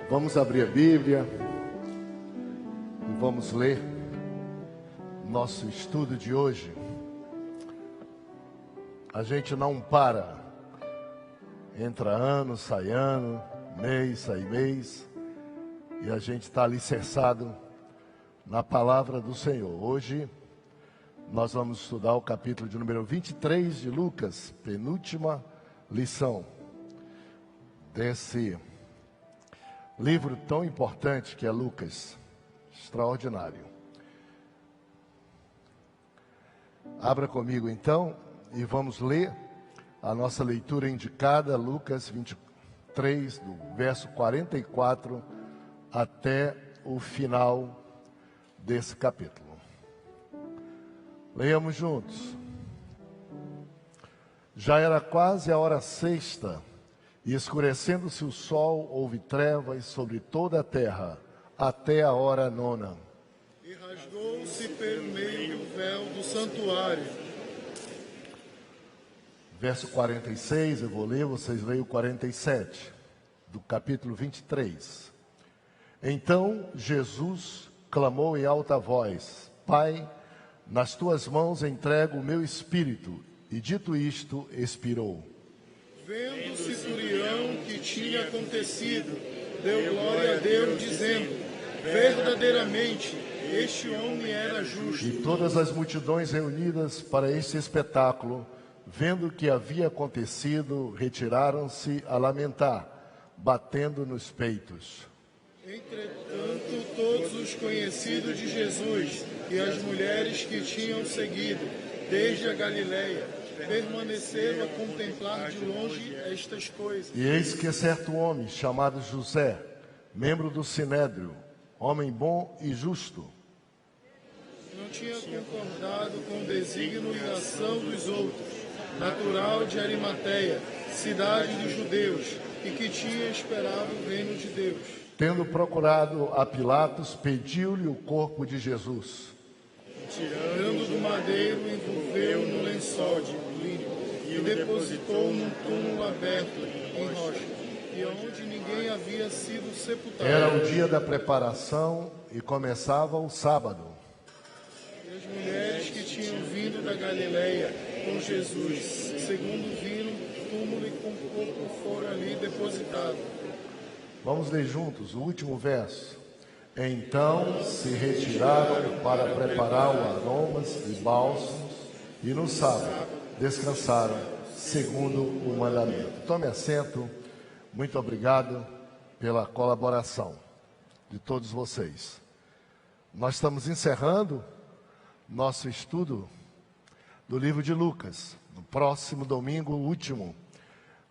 Vamos abrir a Bíblia e vamos ler nosso estudo de hoje. A gente não para, entra ano, sai ano, mês, sai mês, e a gente está alicerçado na palavra do Senhor. Hoje nós vamos estudar o capítulo de número 23 de Lucas, penúltima lição desse livro tão importante que é Lucas, extraordinário. Abra comigo então e vamos ler a nossa leitura indicada, Lucas 23, do verso 44 até o final desse capítulo. Leiamos juntos. Já era quase a hora sexta, e escurecendo-se o sol, houve trevas sobre toda a terra, até a hora nona. E rasgou-se pelo meio o véu do santuário. Verso 46, eu vou ler, vocês leiam o 47, do capítulo 23. Então Jesus clamou em alta voz: Pai, nas tuas mãos entrego o meu espírito. E dito isto, expirou. Vendo o centurião que tinha acontecido, deu glória a Deus, dizendo: verdadeiramente, este homem era justo. E todas as multidões reunidas para este espetáculo, vendo o que havia acontecido, retiraram-se a lamentar, batendo nos peitos. Entretanto, todos os conhecidos de Jesus e as mulheres que tinham seguido desde a Galileia permaneceram a contemplar de longe estas coisas. E eis que certo homem, chamado José, membro do Sinédrio, homem bom e justo, não tinha concordado com o desígnio e ação dos outros, natural de Arimateia, cidade dos judeus, e que tinha esperado o reino de Deus. tendo procurado a Pilatos, pediu-lhe o corpo de Jesus. Tirando do madeiro, envolveu no lençol de linho e o depositou num túmulo aberto em rocha, e onde ninguém havia sido sepultado. Era o dia da preparação e começava o sábado. E as mulheres que tinham vindo da Galileia com Jesus, segundo viram o túmulo e com o corpo foram ali depositado. Vamos ler juntos o último verso. Então se retiraram para preparar o aromas e bálsamos, e no sábado descansaram, segundo o mandamento. Tome assento. Muito obrigado pela colaboração de todos vocês. Nós estamos encerrando nosso estudo do livro de Lucas. No próximo domingo, o último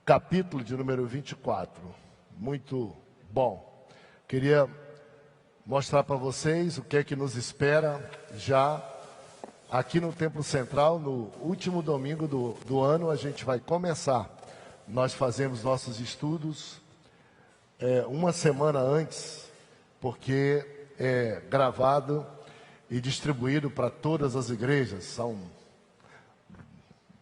capítulo de número 24. Muito bom. Queria mostrar para vocês o que é que nos espera já aqui no Templo Central. No último domingo do ano a gente vai começar. Nós fazemos nossos estudos uma semana antes, porque é gravado e distribuído para todas as igrejas. São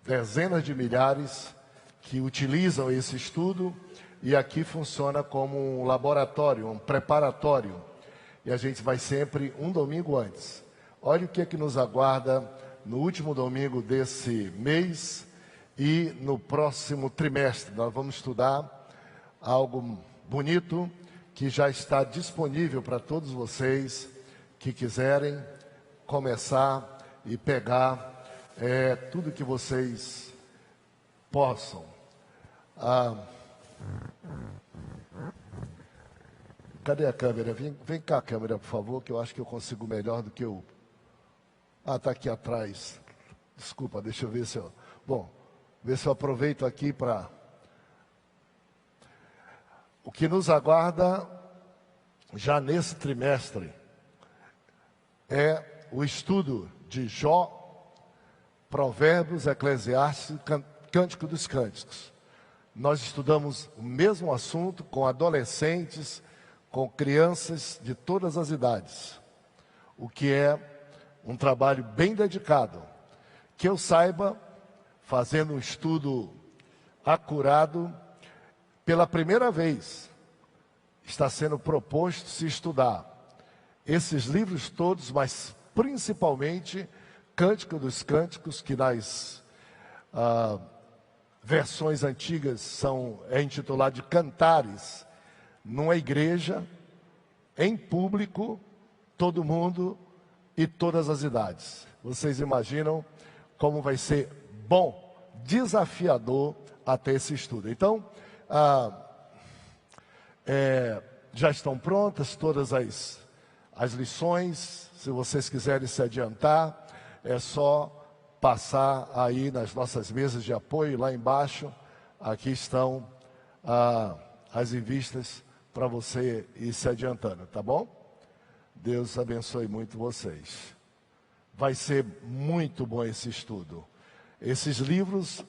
dezenas de milhares que utilizam esse estudo, e aqui funciona como um laboratório, um preparatório. E a gente vai sempre um domingo antes. Olha o que é que nos aguarda no último domingo desse mês e no próximo trimestre. Nós vamos estudar algo bonito que já está disponível para todos vocês que quiserem começar e pegar tudo que vocês possam. Cadê a câmera? Vem cá, câmera, por favor, que eu acho que eu consigo melhor do que eu... está aqui atrás. Desculpa, deixa eu ver se eu... Bom, ver se eu aproveito aqui para... O que nos aguarda já nesse trimestre é o estudo de Jó, Provérbios, Eclesiastes, Cântico dos Cânticos. Nós estudamos o mesmo assunto com adolescentes, com crianças de todas as idades, o que é um trabalho bem dedicado. Que eu saiba, fazendo um estudo acurado, pela primeira vez, está sendo proposto se estudar esses livros todos, mas principalmente Cântico dos Cânticos, que nas versões antigas é intitulado de Cantares, numa igreja, em público, todo mundo e todas as idades. Vocês imaginam como vai ser bom, desafiador até esse estudo. Então, já estão prontas todas as lições. Se vocês quiserem se adiantar, é só passar aí nas nossas mesas de apoio, lá embaixo. Aqui estão as revistas para você ir se adiantando, tá bom? Deus abençoe muito vocês. Vai ser muito bom esse estudo. Esses livros,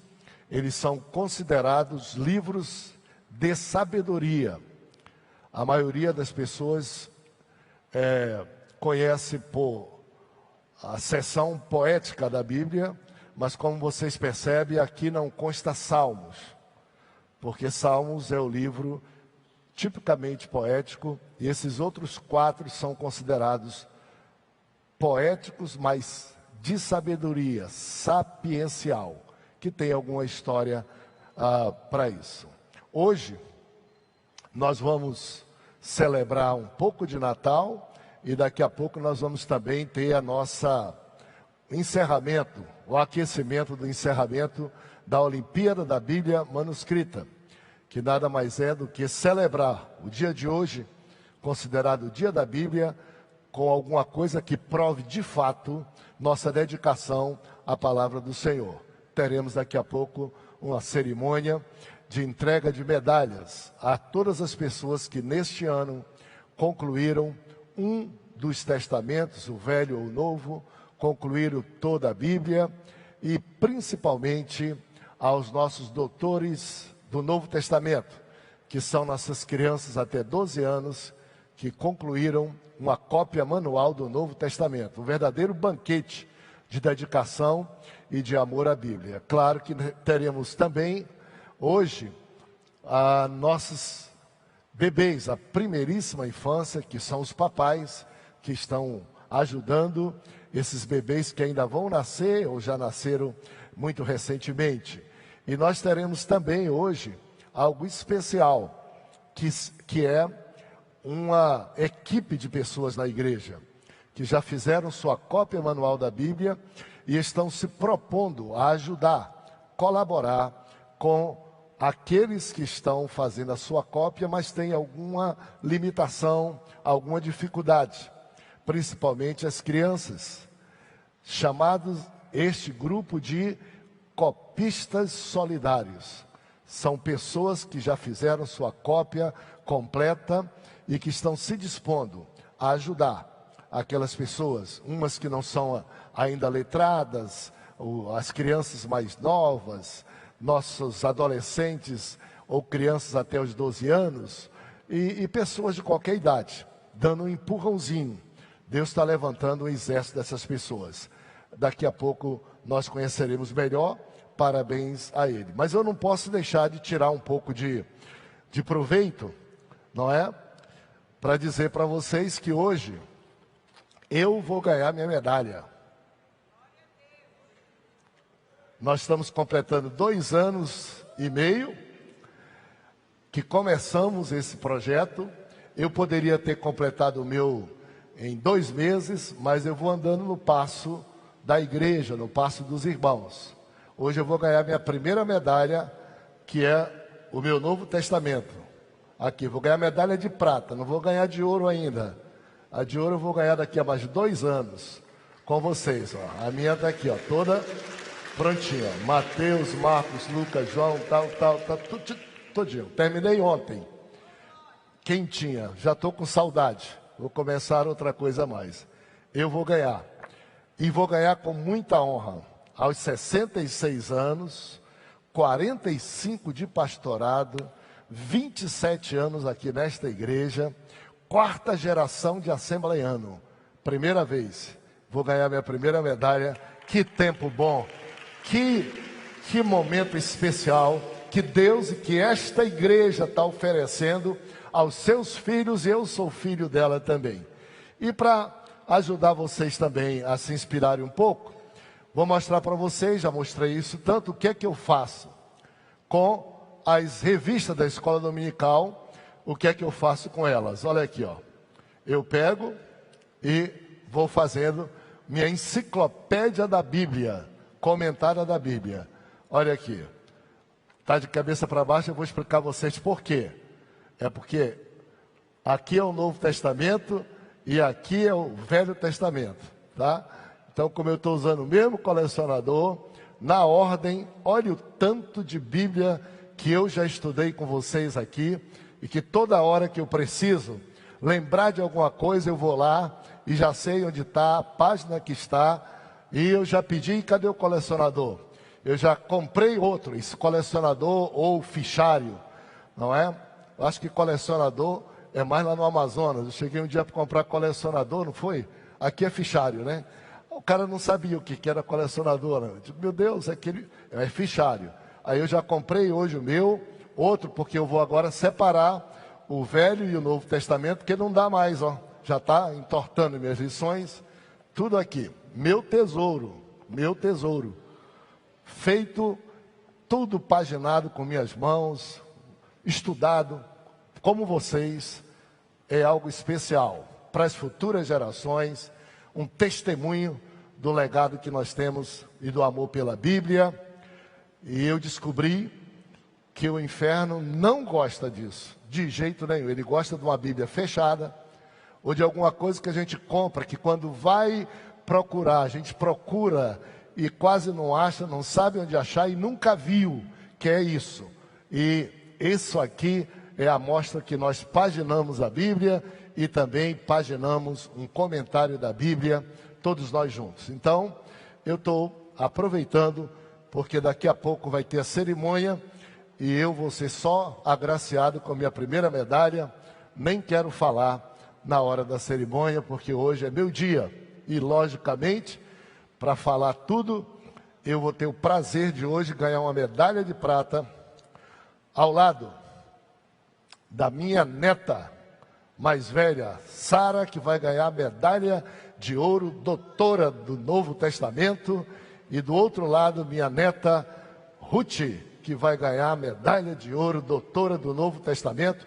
eles são considerados livros de sabedoria. A maioria das pessoas conhece por a seção poética da Bíblia, mas como vocês percebem, aqui não consta Salmos, porque Salmos é o livro tipicamente poético, e esses outros 4 são considerados poéticos, mas de sabedoria, sapiencial, que tem alguma história para isso. Hoje, nós vamos celebrar um pouco de Natal, e daqui a pouco nós vamos também ter a nossa encerramento, o aquecimento do encerramento da Olimpíada da Bíblia Manuscrita, que nada mais é do que celebrar o dia de hoje, considerado o dia da Bíblia, com alguma coisa que prove de fato nossa dedicação à palavra do Senhor. Teremos daqui a pouco uma cerimônia de entrega de medalhas a todas as pessoas que neste ano concluíram um dos testamentos, o Velho ou o Novo, concluíram toda a Bíblia, e principalmente aos nossos doutores do Novo Testamento, que são nossas crianças até 12 anos, que concluíram uma cópia manual do Novo Testamento, um verdadeiro banquete de dedicação e de amor à Bíblia. Claro que teremos também hoje nossos bebês, a primeiríssima infância, que são os papais, que estão ajudando esses bebês que ainda vão nascer ou já nasceram muito recentemente. E nós teremos também hoje algo especial, que é uma equipe de pessoas na igreja, que já fizeram sua cópia manual da Bíblia e estão se propondo a ajudar, colaborar com aqueles que estão fazendo a sua cópia, mas têm alguma limitação, alguma dificuldade, principalmente as crianças, chamados este grupo de copistas solidários. São pessoas que já fizeram sua cópia completa e que estão se dispondo a ajudar aquelas pessoas, umas que não são ainda letradas, as crianças mais novas, nossos adolescentes ou crianças até os 12 anos, e pessoas de qualquer idade, dando um empurrãozinho. Deus está levantando um exército dessas pessoas. Daqui a pouco nós conheceremos melhor, parabéns a ele. Mas eu não posso deixar de tirar um pouco de proveito, não é? Para dizer para vocês que hoje eu vou ganhar minha medalha. Nós estamos completando 2 anos e meio que começamos esse projeto. Eu poderia ter completado o meu em 2 meses, mas eu vou andando no passo da igreja, no passo dos irmãos. Hoje eu vou ganhar minha primeira medalha, que é o meu Novo Testamento. Aqui, vou ganhar medalha de prata, não vou ganhar de ouro ainda. A de ouro eu vou ganhar daqui a mais 2 anos com vocês. Ó. A minha está aqui, ó, toda prontinha. Mateus, Marcos, Lucas, João, tal, todinho. Terminei ontem. Quentinha, já estou com saudade. Vou começar outra coisa a mais. Eu vou ganhar. E vou ganhar com muita honra. Aos 66 anos, 45 de pastorado, 27 anos aqui nesta igreja, 4ª geração de assembleiano. Primeira vez. Vou ganhar minha primeira medalha. Que tempo bom. Que momento especial que Deus e que esta igreja está oferecendo aos seus filhos, e eu sou filho dela também. E para ajudar vocês também a se inspirarem um pouco, vou mostrar para vocês, já mostrei isso tanto, o que é que eu faço com as revistas da escola dominical, o que é que eu faço com elas. Olha aqui, ó. Eu pego e vou fazendo minha enciclopédia da Bíblia, comentário da Bíblia. Olha aqui. Está de cabeça para baixo, eu vou explicar a vocês por quê. É porque aqui é o Novo Testamento e aqui é o Velho Testamento, tá? Então, como eu estou usando o mesmo colecionador, na ordem, olha o tanto de Bíblia que eu já estudei com vocês aqui, e que toda hora que eu preciso lembrar de alguma coisa, eu vou lá e já sei onde está, a página que está, e eu já pedi, cadê o colecionador? Eu já comprei outro, esse colecionador ou fichário, não é? Eu acho que colecionador é mais lá no Amazonas. Eu cheguei um dia para comprar colecionador, não foi? Aqui é fichário, né? O cara não sabia o que era colecionador, né? Eu digo, meu Deus, é fichário. Aí eu já comprei hoje o meu, outro, porque eu vou agora separar o Velho e o Novo Testamento, porque não dá mais, ó. Já está entortando minhas lições, tudo aqui. Meu tesouro, feito, tudo paginado com minhas mãos, estudado, como vocês, é algo especial para as futuras gerações, um testemunho do legado que nós temos e do amor pela Bíblia. E eu descobri que o inferno não gosta disso, de jeito nenhum. Ele gosta de uma Bíblia fechada, ou de alguma coisa que a gente compra, que quando vai procurar, a gente procura e quase não acha, não sabe onde achar e nunca viu, que é isso. E isso aqui é a mostra que nós paginamos a Bíblia e também paginamos um comentário da Bíblia, todos nós juntos. Então, eu estou aproveitando, porque daqui a pouco vai ter a cerimônia e eu vou ser só agraciado com a minha primeira medalha. Nem quero falar na hora da cerimônia, porque hoje é meu dia. E, logicamente, para falar tudo, eu vou ter o prazer de hoje ganhar uma medalha de prata ao lado da minha neta mais velha, Sara, que vai ganhar a medalha de ouro, doutora do Novo Testamento, e do outro lado, minha neta Ruth, que vai ganhar a medalha de ouro, doutora do Novo Testamento,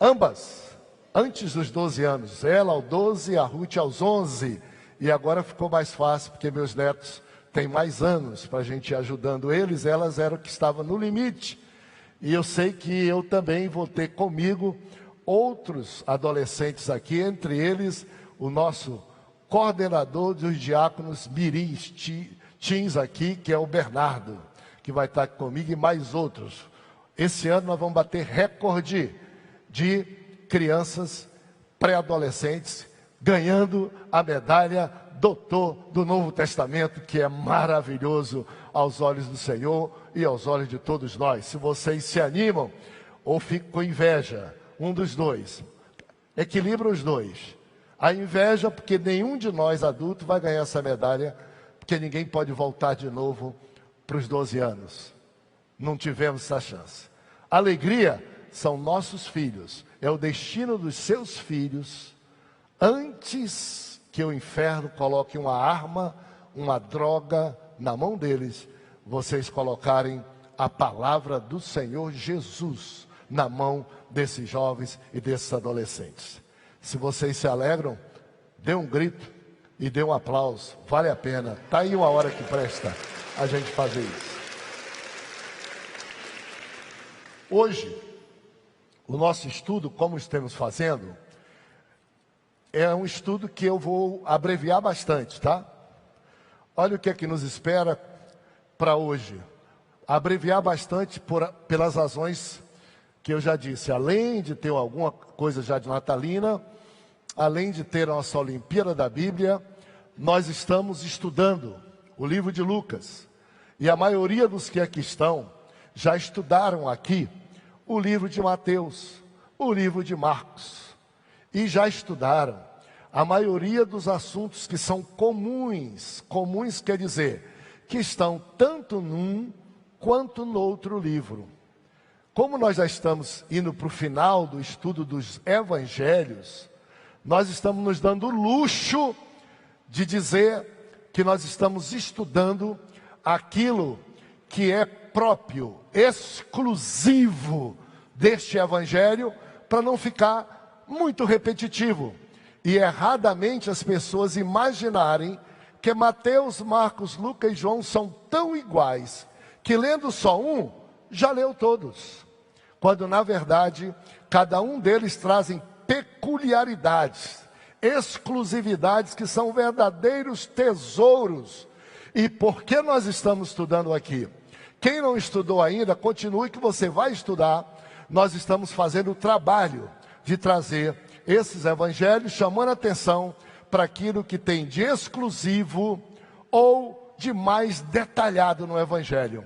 ambas antes dos 12 anos, ela aos 12, a Ruth aos 11, e agora ficou mais fácil, porque meus netos têm mais anos para a gente ir ajudando eles, elas eram que estavam no limite, e eu sei que eu também vou ter comigo outros adolescentes aqui, entre eles o nosso coordenador dos diáconos mirins, teens aqui, que é o Bernardo, que vai estar comigo, e mais outros. Esse ano nós vamos bater recorde de crianças pré-adolescentes ganhando a medalha doutor do Novo Testamento, que é maravilhoso aos olhos do Senhor e aos olhos de todos nós. Se vocês se animam ou ficam com inveja, um dos dois, equilibra os dois. A inveja, porque nenhum de nós adultos vai ganhar essa medalha, porque ninguém pode voltar de novo para os 12 anos. Não tivemos essa chance. A alegria são nossos filhos, é o destino dos seus filhos, antes que o inferno coloque uma arma, uma droga na mão deles, vocês colocarem a palavra do Senhor Jesus na mão desses jovens e desses adolescentes. Se vocês se alegram, dê um grito e dê um aplauso, vale a pena. Está aí uma hora que presta a gente fazer isso. Hoje, o nosso estudo, como estamos fazendo, é um estudo que eu vou abreviar bastante, tá? Olha o que é que nos espera para hoje. Abreviar bastante pelas razões que eu já disse. Além de ter alguma coisa já de natalina, além de ter a nossa Olimpíada da Bíblia, nós estamos estudando o livro de Lucas. E a maioria dos que aqui estão já estudaram aqui o livro de Mateus, o livro de Marcos. E já estudaram a maioria dos assuntos que são comuns. Comuns quer dizer que estão tanto num quanto no outro livro. como nós já estamos indo para o final do estudo dos evangelhos, nós estamos nos dando o luxo de dizer que nós estamos estudando aquilo que é próprio, exclusivo deste evangelho, para não ficar muito repetitivo. E erradamente as pessoas imaginarem que Mateus, Marcos, Lucas e João são tão iguais, que lendo só um, já leu todos. Quando na verdade, cada um deles trazem peculiaridades, exclusividades que são verdadeiros tesouros. E por que nós estamos estudando aqui? Quem não estudou ainda, continue que você vai estudar. Nós estamos fazendo o trabalho de trazer esses evangelhos, chamando a atenção para aquilo que tem de exclusivo ou de mais detalhado no evangelho.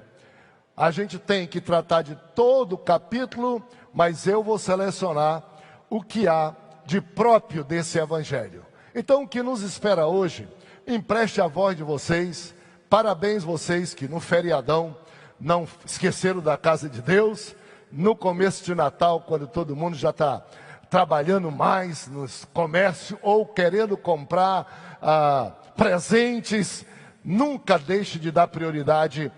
A gente tem que tratar de todo o capítulo, mas eu vou selecionar o que há de próprio desse evangelho. Então, o que nos espera hoje, empreste a voz de vocês. Parabéns vocês que no feriadão não esqueceram da casa de Deus. No começo de Natal, quando todo mundo já está trabalhando mais nos comércios ou querendo comprar presentes, nunca deixe de dar prioridade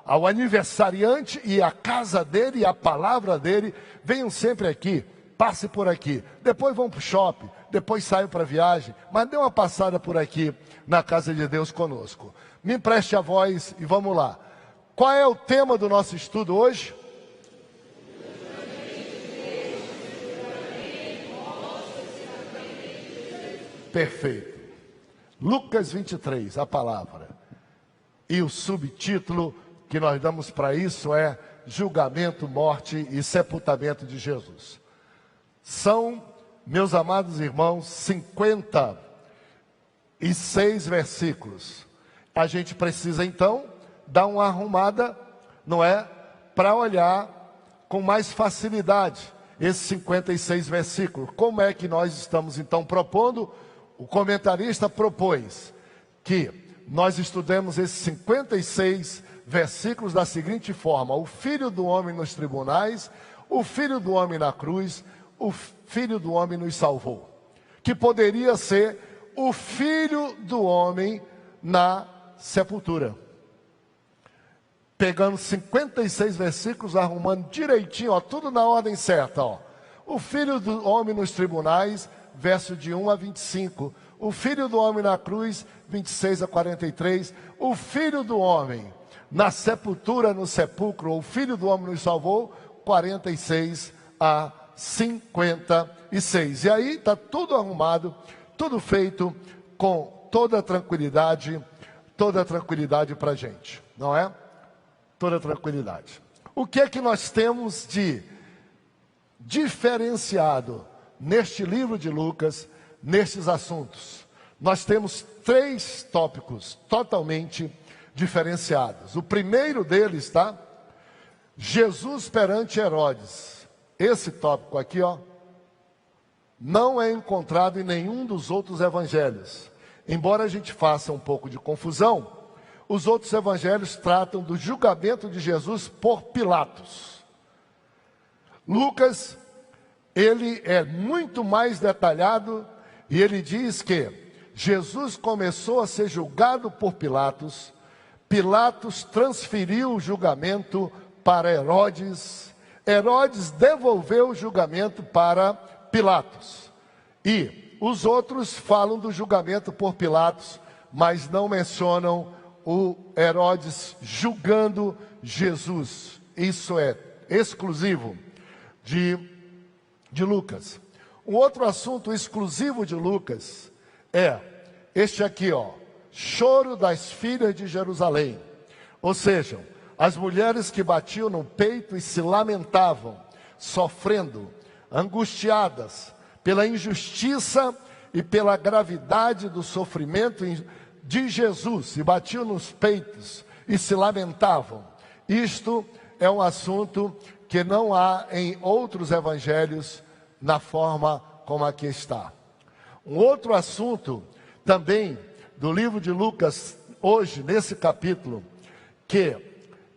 ao aniversariante e a casa dele e a palavra dele. Venham sempre aqui, passe por aqui, depois vão para o shopping, depois saiam para a viagem, mas dê uma passada por aqui na casa de Deus conosco. Me empreste a voz e vamos lá. Qual é o tema do nosso estudo hoje? Perfeito. Lucas 23, a palavra. E o subtítulo que nós damos para isso é julgamento, morte e sepultamento de Jesus. São, meus amados irmãos, 56 versículos. A gente precisa então dar uma arrumada, não é? Para olhar com mais facilidade esses 56 versículos. Como é que nós estamos então propondo? O comentarista propôs que nós estudemos esses 56 versículos da seguinte forma: o Filho do Homem nos tribunais, o Filho do Homem na cruz, o Filho do Homem nos salvou. Que poderia ser o Filho do Homem na sepultura. Pegando 56 versículos, arrumando direitinho, ó, tudo na ordem certa. Ó. O Filho do Homem nos tribunais, verso de 1 a 25. O Filho do Homem na cruz, 26 a 43. O Filho do Homem na sepultura, no sepulcro. O Filho do Homem nos salvou, 46 a 56. E aí está tudo arrumado, tudo feito com toda tranquilidade para a gente, não é? Toda tranquilidade. O que é que nós temos de diferenciado neste livro de Lucas, nestes assuntos? Nós temos 3 tópicos totalmente diferenciados. O primeiro deles, tá? Jesus perante Herodes. Esse tópico aqui, ó, não é encontrado em nenhum dos outros evangelhos. Embora a gente faça um pouco de confusão, os outros evangelhos tratam do julgamento de Jesus por Pilatos. Lucas, ele é muito mais detalhado e ele diz que Jesus começou a ser julgado por Pilatos. Pilatos transferiu o julgamento para Herodes. Herodes devolveu o julgamento para Pilatos. E os outros falam do julgamento por Pilatos, mas não mencionam o Herodes julgando Jesus. Isso é exclusivo de Lucas. Um outro assunto exclusivo de Lucas é este aqui, ó, choro das filhas de Jerusalém. Ou seja, as mulheres que batiam no peito e se lamentavam, sofrendo, angustiadas pela injustiça e pela gravidade do sofrimento de Jesus, e batiam nos peitos e se lamentavam. Isto é um assunto que não há em outros evangelhos na forma como aqui está. Um outro assunto também do livro de Lucas, hoje, nesse capítulo, que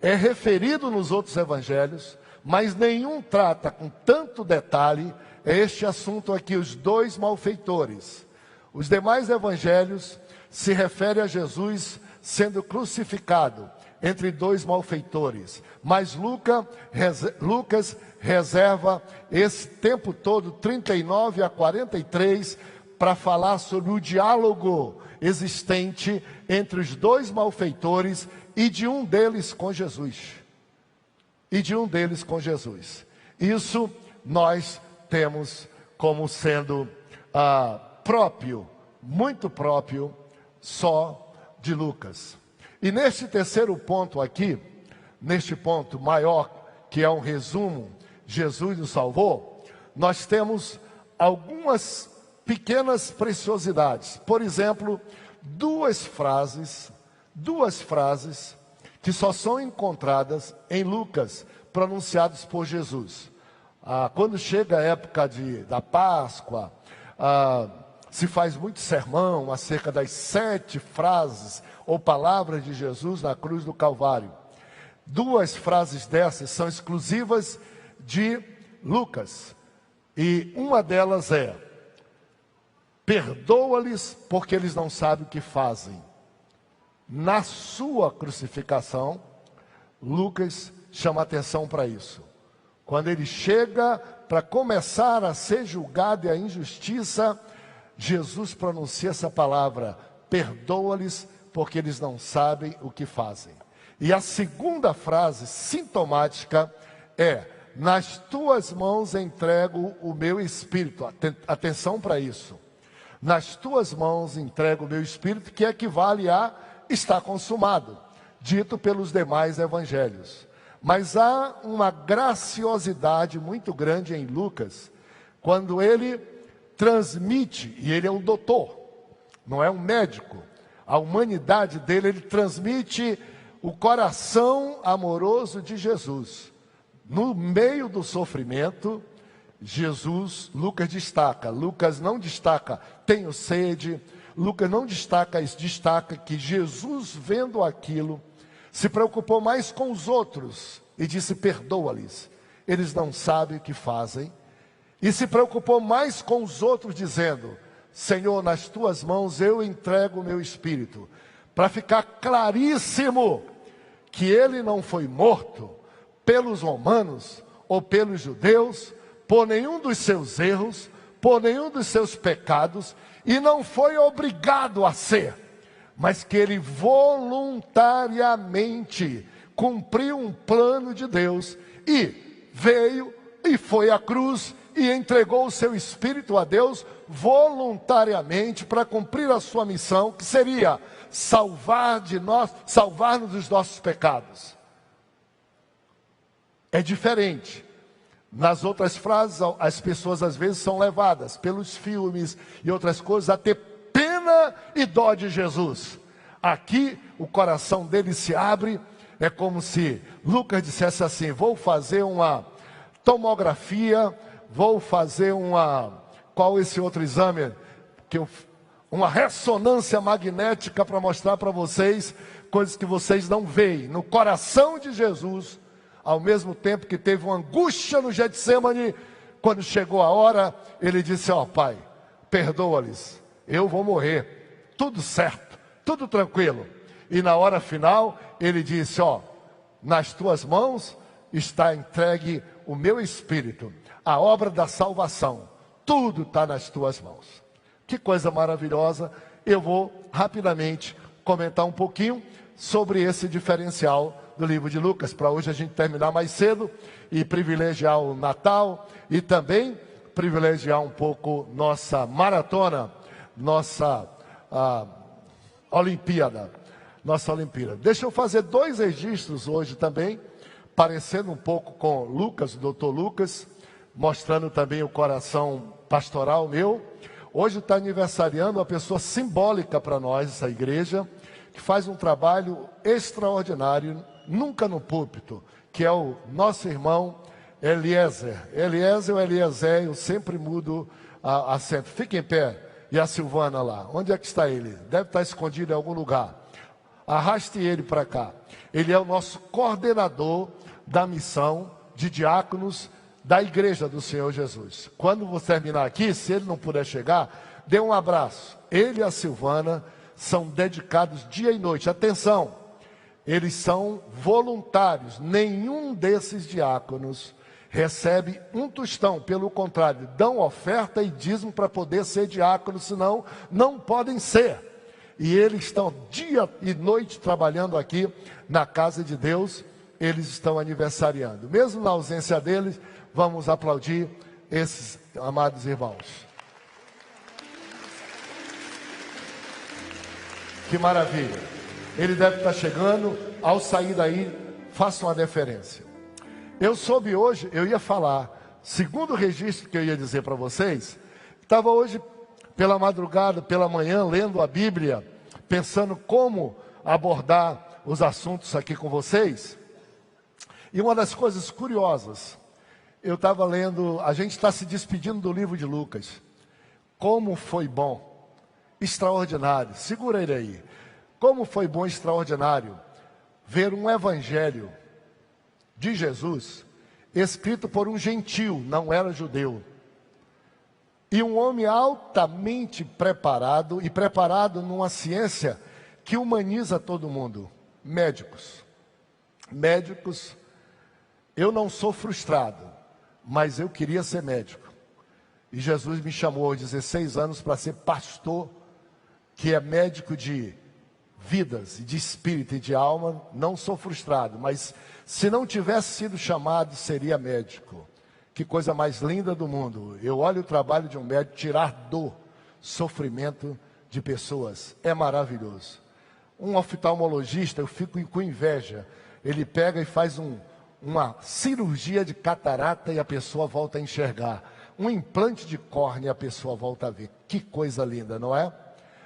é referido nos outros evangelhos, mas nenhum trata com tanto detalhe este assunto aqui, os dois malfeitores. Os demais evangelhos se referem a Jesus sendo crucificado entre dois malfeitores, mas Lucas reserva esse tempo todo, 39 a 43, para falar sobre o diálogo existente entre os dois malfeitores e de um deles com Jesus. Isso nós temos como sendo próprio, muito próprio, só de Lucas. E neste terceiro ponto aqui, neste ponto maior, que é um resumo, Jesus nos salvou, nós temos algumas pequenas preciosidades. Por exemplo, duas frases que só são encontradas em Lucas, pronunciadas por Jesus. Quando chega a época da Páscoa, se faz muito sermão acerca das 7 frases ou palavras de Jesus na cruz do Calvário. Duas frases dessas são exclusivas de Lucas. E uma delas é: perdoa-lhes porque eles não sabem o que fazem. Na sua crucificação, Lucas chama atenção para isso. Quando ele chega para começar a ser julgado e a injustiça, Jesus pronuncia essa palavra: perdoa-lhes porque eles não sabem o que fazem. E a segunda frase sintomática é: nas tuas mãos entrego o meu espírito. Atenção para isso. Nas tuas mãos entrego o meu espírito, que equivale a está consumado, dito pelos demais evangelhos. Mas há uma graciosidade muito grande em Lucas, quando ele transmite, e ele é um doutor, não é um médico, a humanidade dele, ele transmite o coração amoroso de Jesus. No meio do sofrimento, Lucas não destaca, tenho sede. Lucas não destaca que Jesus, vendo aquilo, se preocupou mais com os outros e disse: perdoa-lhes, eles não sabem o que fazem. E se preocupou mais com os outros, dizendo: Senhor, nas tuas mãos eu entrego o meu espírito. Para ficar claríssimo que ele não foi morto pelos romanos ou pelos judeus, por nenhum dos seus erros, por nenhum dos seus pecados, e não foi obrigado a ser, mas que ele voluntariamente cumpriu um plano de Deus, e veio e foi à cruz e entregou o seu espírito a Deus voluntariamente para cumprir a sua missão, que seria salvar-nos dos nossos pecados. É diferente. Nas outras frases, as pessoas às vezes são levadas pelos filmes e outras coisas a ter pena e dó de Jesus. Aqui o coração dele se abre, é como se Lucas dissesse assim: vou fazer uma tomografia, vou fazer qual esse outro exame? Uma ressonância magnética para mostrar para vocês coisas que vocês não veem. No coração de Jesus, ao mesmo tempo que teve uma angústia no Getsemane, quando chegou a hora, ele disse: Pai, perdoa-lhes, eu vou morrer, tudo certo, tudo tranquilo. E na hora final, ele disse: nas tuas mãos está entregue o meu espírito, a obra da salvação, tudo está nas tuas mãos. Que coisa maravilhosa. Eu vou rapidamente comentar um pouquinho sobre esse diferencial do livro de Lucas, para hoje a gente terminar mais cedo e privilegiar o Natal e também privilegiar um pouco nossa maratona, nossa Olimpíada. Deixa eu fazer 2 registros hoje também, parecendo um pouco com Lucas, o doutor Lucas, mostrando também o coração pastoral meu. Hoje está aniversariando uma pessoa simbólica para nós, essa igreja, que faz um trabalho extraordinário, nunca no púlpito, que é o nosso irmão Eliezer. Eliezer ou Eliezer, eu sempre mudo a acento. Fica em pé. E a Silvana lá, onde é que está ele? Deve estar escondido em algum lugar. arraste ele para cá. Ele é o nosso coordenador da missão de diáconos da igreja do Senhor Jesus. Quando você terminar aqui, se ele não puder chegar, dê um abraço. Ele e a Silvana são dedicados dia e noite. Atenção, eles são voluntários. Nenhum desses diáconos recebe um tostão. Pelo contrário, dão oferta e dízimo para poder ser diácono, senão não podem ser. E eles estão dia e noite trabalhando aqui na casa de Deus. Eles estão aniversariando. Mesmo na ausência deles, vamos aplaudir esses amados irmãos. Que maravilha. Ele deve estar chegando. Ao sair daí, faça uma deferência. Eu soube hoje, eu ia falar, segundo o registro que eu ia dizer para vocês, estava hoje pela madrugada, pela manhã, lendo a Bíblia, pensando como abordar os assuntos aqui com vocês. E uma das coisas curiosas, eu estava lendo, a gente está se despedindo do livro de Lucas. Como foi bom, extraordinário, segura ele aí. Como foi bom, extraordinário, ver um evangelho de Jesus, escrito por um gentil, não era judeu. E um homem altamente preparado, e preparado numa ciência que humaniza todo mundo. Médicos. Médicos, eu não sou frustrado, mas eu queria ser médico. E Jesus me chamou aos 16 anos para ser pastor, que é médico de vidas, e de espírito e de alma. Não sou frustrado, mas se não tivesse sido chamado, seria médico. Que coisa mais linda do mundo. Eu olho o trabalho de um médico, tirar dor, sofrimento de pessoas. É maravilhoso. Um oftalmologista, eu fico com inveja. Ele pega e faz uma cirurgia de catarata e a pessoa volta a enxergar. Um implante de córnea e a pessoa volta a ver. Que coisa linda, não é?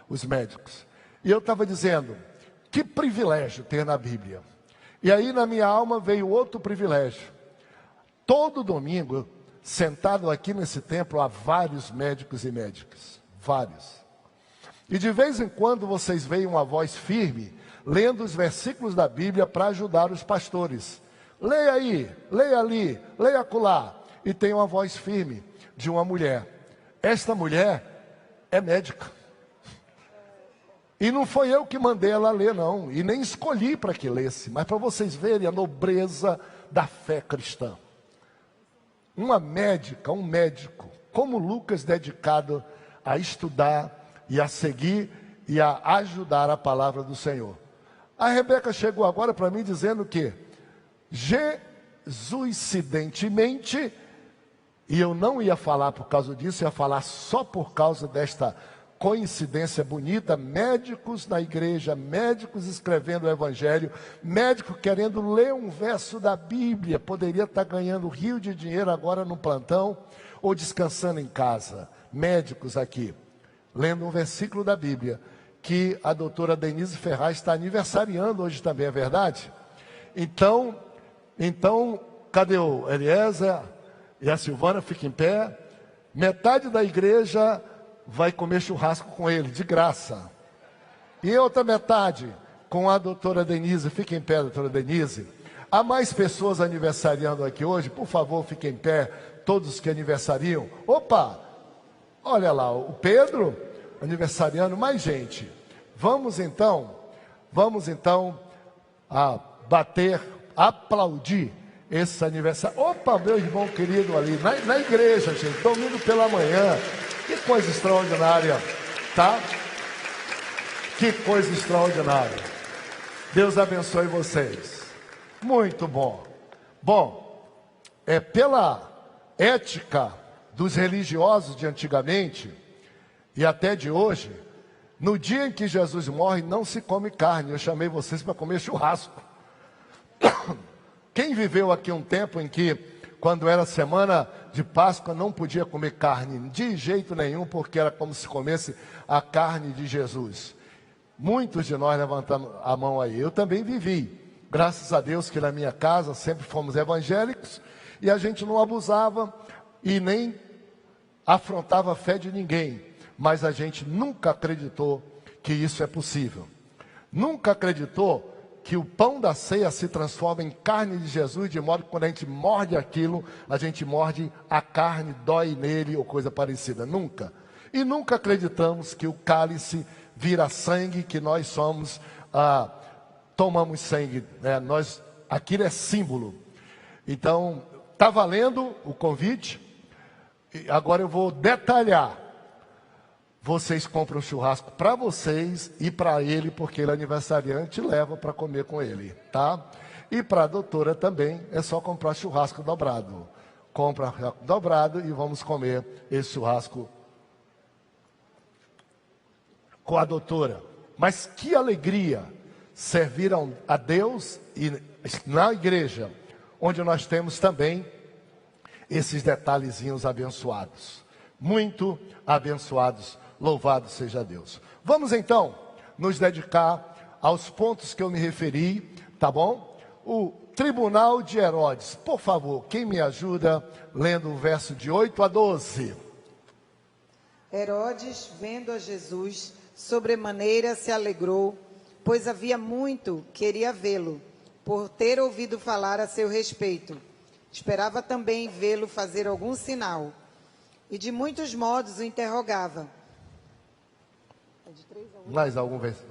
Os médicos. E eu estava dizendo, que privilégio ter na Bíblia. E aí na minha alma veio outro privilégio. Todo domingo, sentado aqui nesse templo, há vários médicos e médicas. Vários. E de vez em quando vocês veem uma voz firme, lendo os versículos da Bíblia para ajudar os pastores. Leia aí, leia ali, leia acolá. E tem uma voz firme de uma mulher. Esta mulher é médica. E não foi eu que mandei ela ler, não. E nem escolhi para que lesse. Mas para vocês verem a nobreza da fé cristã. Uma médica, um médico, como Lucas, dedicado a estudar e a seguir e a ajudar a palavra do Senhor. A Rebeca chegou agora para mim dizendo que Jesusidentemente, e eu não ia falar por causa disso, ia falar só por causa desta coincidência bonita, médicos na igreja, médicos escrevendo o evangelho, médico querendo ler um verso da Bíblia, poderia estar ganhando rio de dinheiro agora no plantão, ou descansando em casa. Médicos aqui, lendo um versículo da Bíblia, que a doutora Denise Ferraz está aniversariando hoje também, é verdade? Então, cadê o Eliezer e a Silvana? Fica em pé. Metade da igreja vai comer churrasco com ele, de graça. E outra metade com a doutora Denise. Fique em pé, doutora Denise. Há mais pessoas aniversariando aqui hoje? Por favor, fiquem em pé, todos que aniversariam. Opa, olha lá, o Pedro aniversariando, mais gente. Vamos então aplaudir esse aniversário. Opa, meu irmão querido ali, na igreja, gente, domingo pela manhã. Que coisa extraordinária, tá? Que coisa extraordinária. Deus abençoe vocês. Muito bom. Bom, pela ética dos religiosos de antigamente e até de hoje, no dia em que Jesus morre, não se come carne. Eu chamei vocês para comer churrasco. Quem viveu aqui um tempo em que, quando era semana de Páscoa, não podia comer carne de jeito nenhum, porque era como se comesse a carne de Jesus? Muitos de nós levantamos a mão aí. Eu também vivi. Graças a Deus que na minha casa sempre fomos evangélicos e a gente não abusava e nem afrontava a fé de ninguém. Mas a gente nunca acreditou que isso é possível. Nunca acreditou que o pão da ceia se transforma em carne de Jesus, de modo que quando a gente morde aquilo, a gente morde a carne, dói nele ou coisa parecida. Nunca. E nunca acreditamos que o cálice vira sangue, que nós somos, tomamos sangue. Né? Aquilo é símbolo. Então, está valendo o convite. E agora eu vou detalhar. Vocês compram churrasco para vocês e para ele, porque ele é aniversariante, leva para comer com ele, tá? E para a doutora também, é só comprar churrasco dobrado. Compra dobrado e vamos comer esse churrasco com a doutora. Mas que alegria servir a Deus e na igreja, onde nós temos também esses detalhezinhos abençoados. Muito abençoados. Louvado seja Deus. Vamos então nos dedicar aos pontos que eu me referi, tá bom? O tribunal de Herodes. Por favor, quem me ajuda lendo o verso de 8 a 12. Herodes, vendo a Jesus, sobremaneira se alegrou, pois havia muito queria vê-lo, por ter ouvido falar a seu respeito. Esperava também vê-lo fazer algum sinal. E de muitos modos o interrogava. Mais algum verso?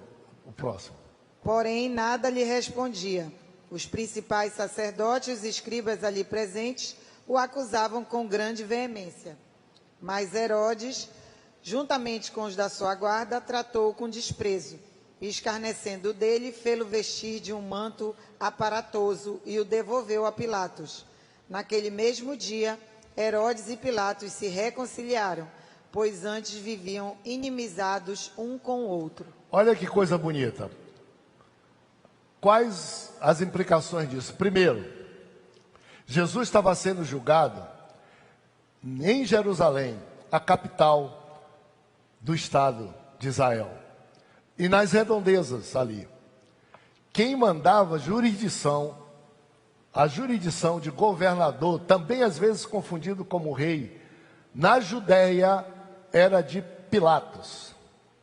O próximo. Porém, nada lhe respondia. Os principais sacerdotes e escribas ali presentes o acusavam com grande veemência. Mas Herodes, juntamente com os da sua guarda, tratou-o com desprezo. E, escarnecendo dele, fê-lo vestir de um manto aparatoso e o devolveu a Pilatos. Naquele mesmo dia, Herodes e Pilatos se reconciliaram, pois antes viviam inimizados um com o outro. Olha que coisa bonita. Quais as implicações disso? Primeiro, Jesus estava sendo julgado em Jerusalém, a capital do estado de Israel, e nas redondezas ali. Quem mandava a jurisdição de governador, também às vezes confundido como rei, na Judéia, era de Pilatos.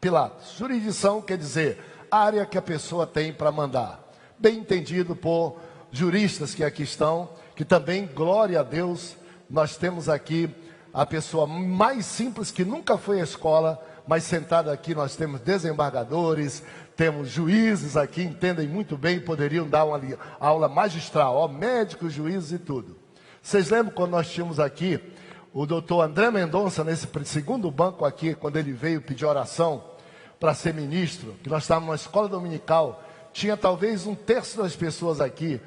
Pilatos. Jurisdição quer dizer área que a pessoa tem para mandar. Bem entendido por juristas que aqui estão, que também, glória a Deus, nós temos aqui a pessoa mais simples que nunca foi à escola, mas sentada aqui nós temos desembargadores, temos juízes aqui, entendem muito bem, poderiam dar uma aula magistral, médicos, juízes e tudo. Vocês lembram quando nós tínhamos aqui o doutor André Mendonça, nesse segundo banco aqui, quando ele veio pedir oração para ser ministro, que nós estávamos na escola dominical, tinha talvez 1/3 das pessoas aqui,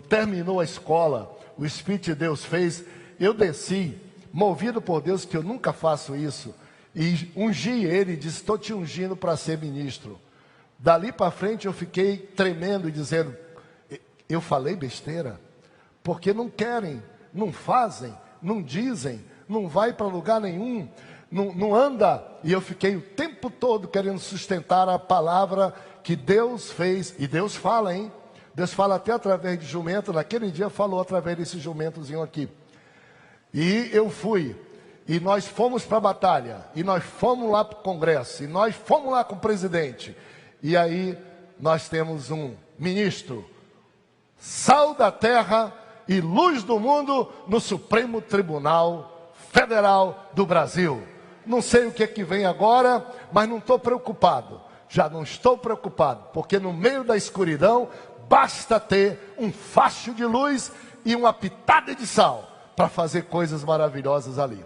terminou a escola, o Espírito de Deus fez, eu desci, movido por Deus, que eu nunca faço isso, e ungi ele, disse, estou te ungindo para ser ministro. Dali para frente eu fiquei tremendo e dizendo, eu falei besteira, porque não querem, não fazem, não dizem, não vai para lugar nenhum, não anda. E eu fiquei o tempo todo querendo sustentar a palavra que Deus fez. E Deus fala, hein? Deus fala até através de jumento. Naquele dia falou através desse jumentozinho aqui. E eu fui. E nós fomos para a batalha. E nós fomos lá para o Congresso. E nós fomos lá com o presidente. E aí nós temos um ministro, sal da terra e luz do mundo no Supremo Tribunal Federal do Brasil. Não sei o que é que vem agora, mas não estou preocupado. Já não estou preocupado, porque no meio da escuridão basta ter um facho de luz e uma pitada de sal para fazer coisas maravilhosas ali.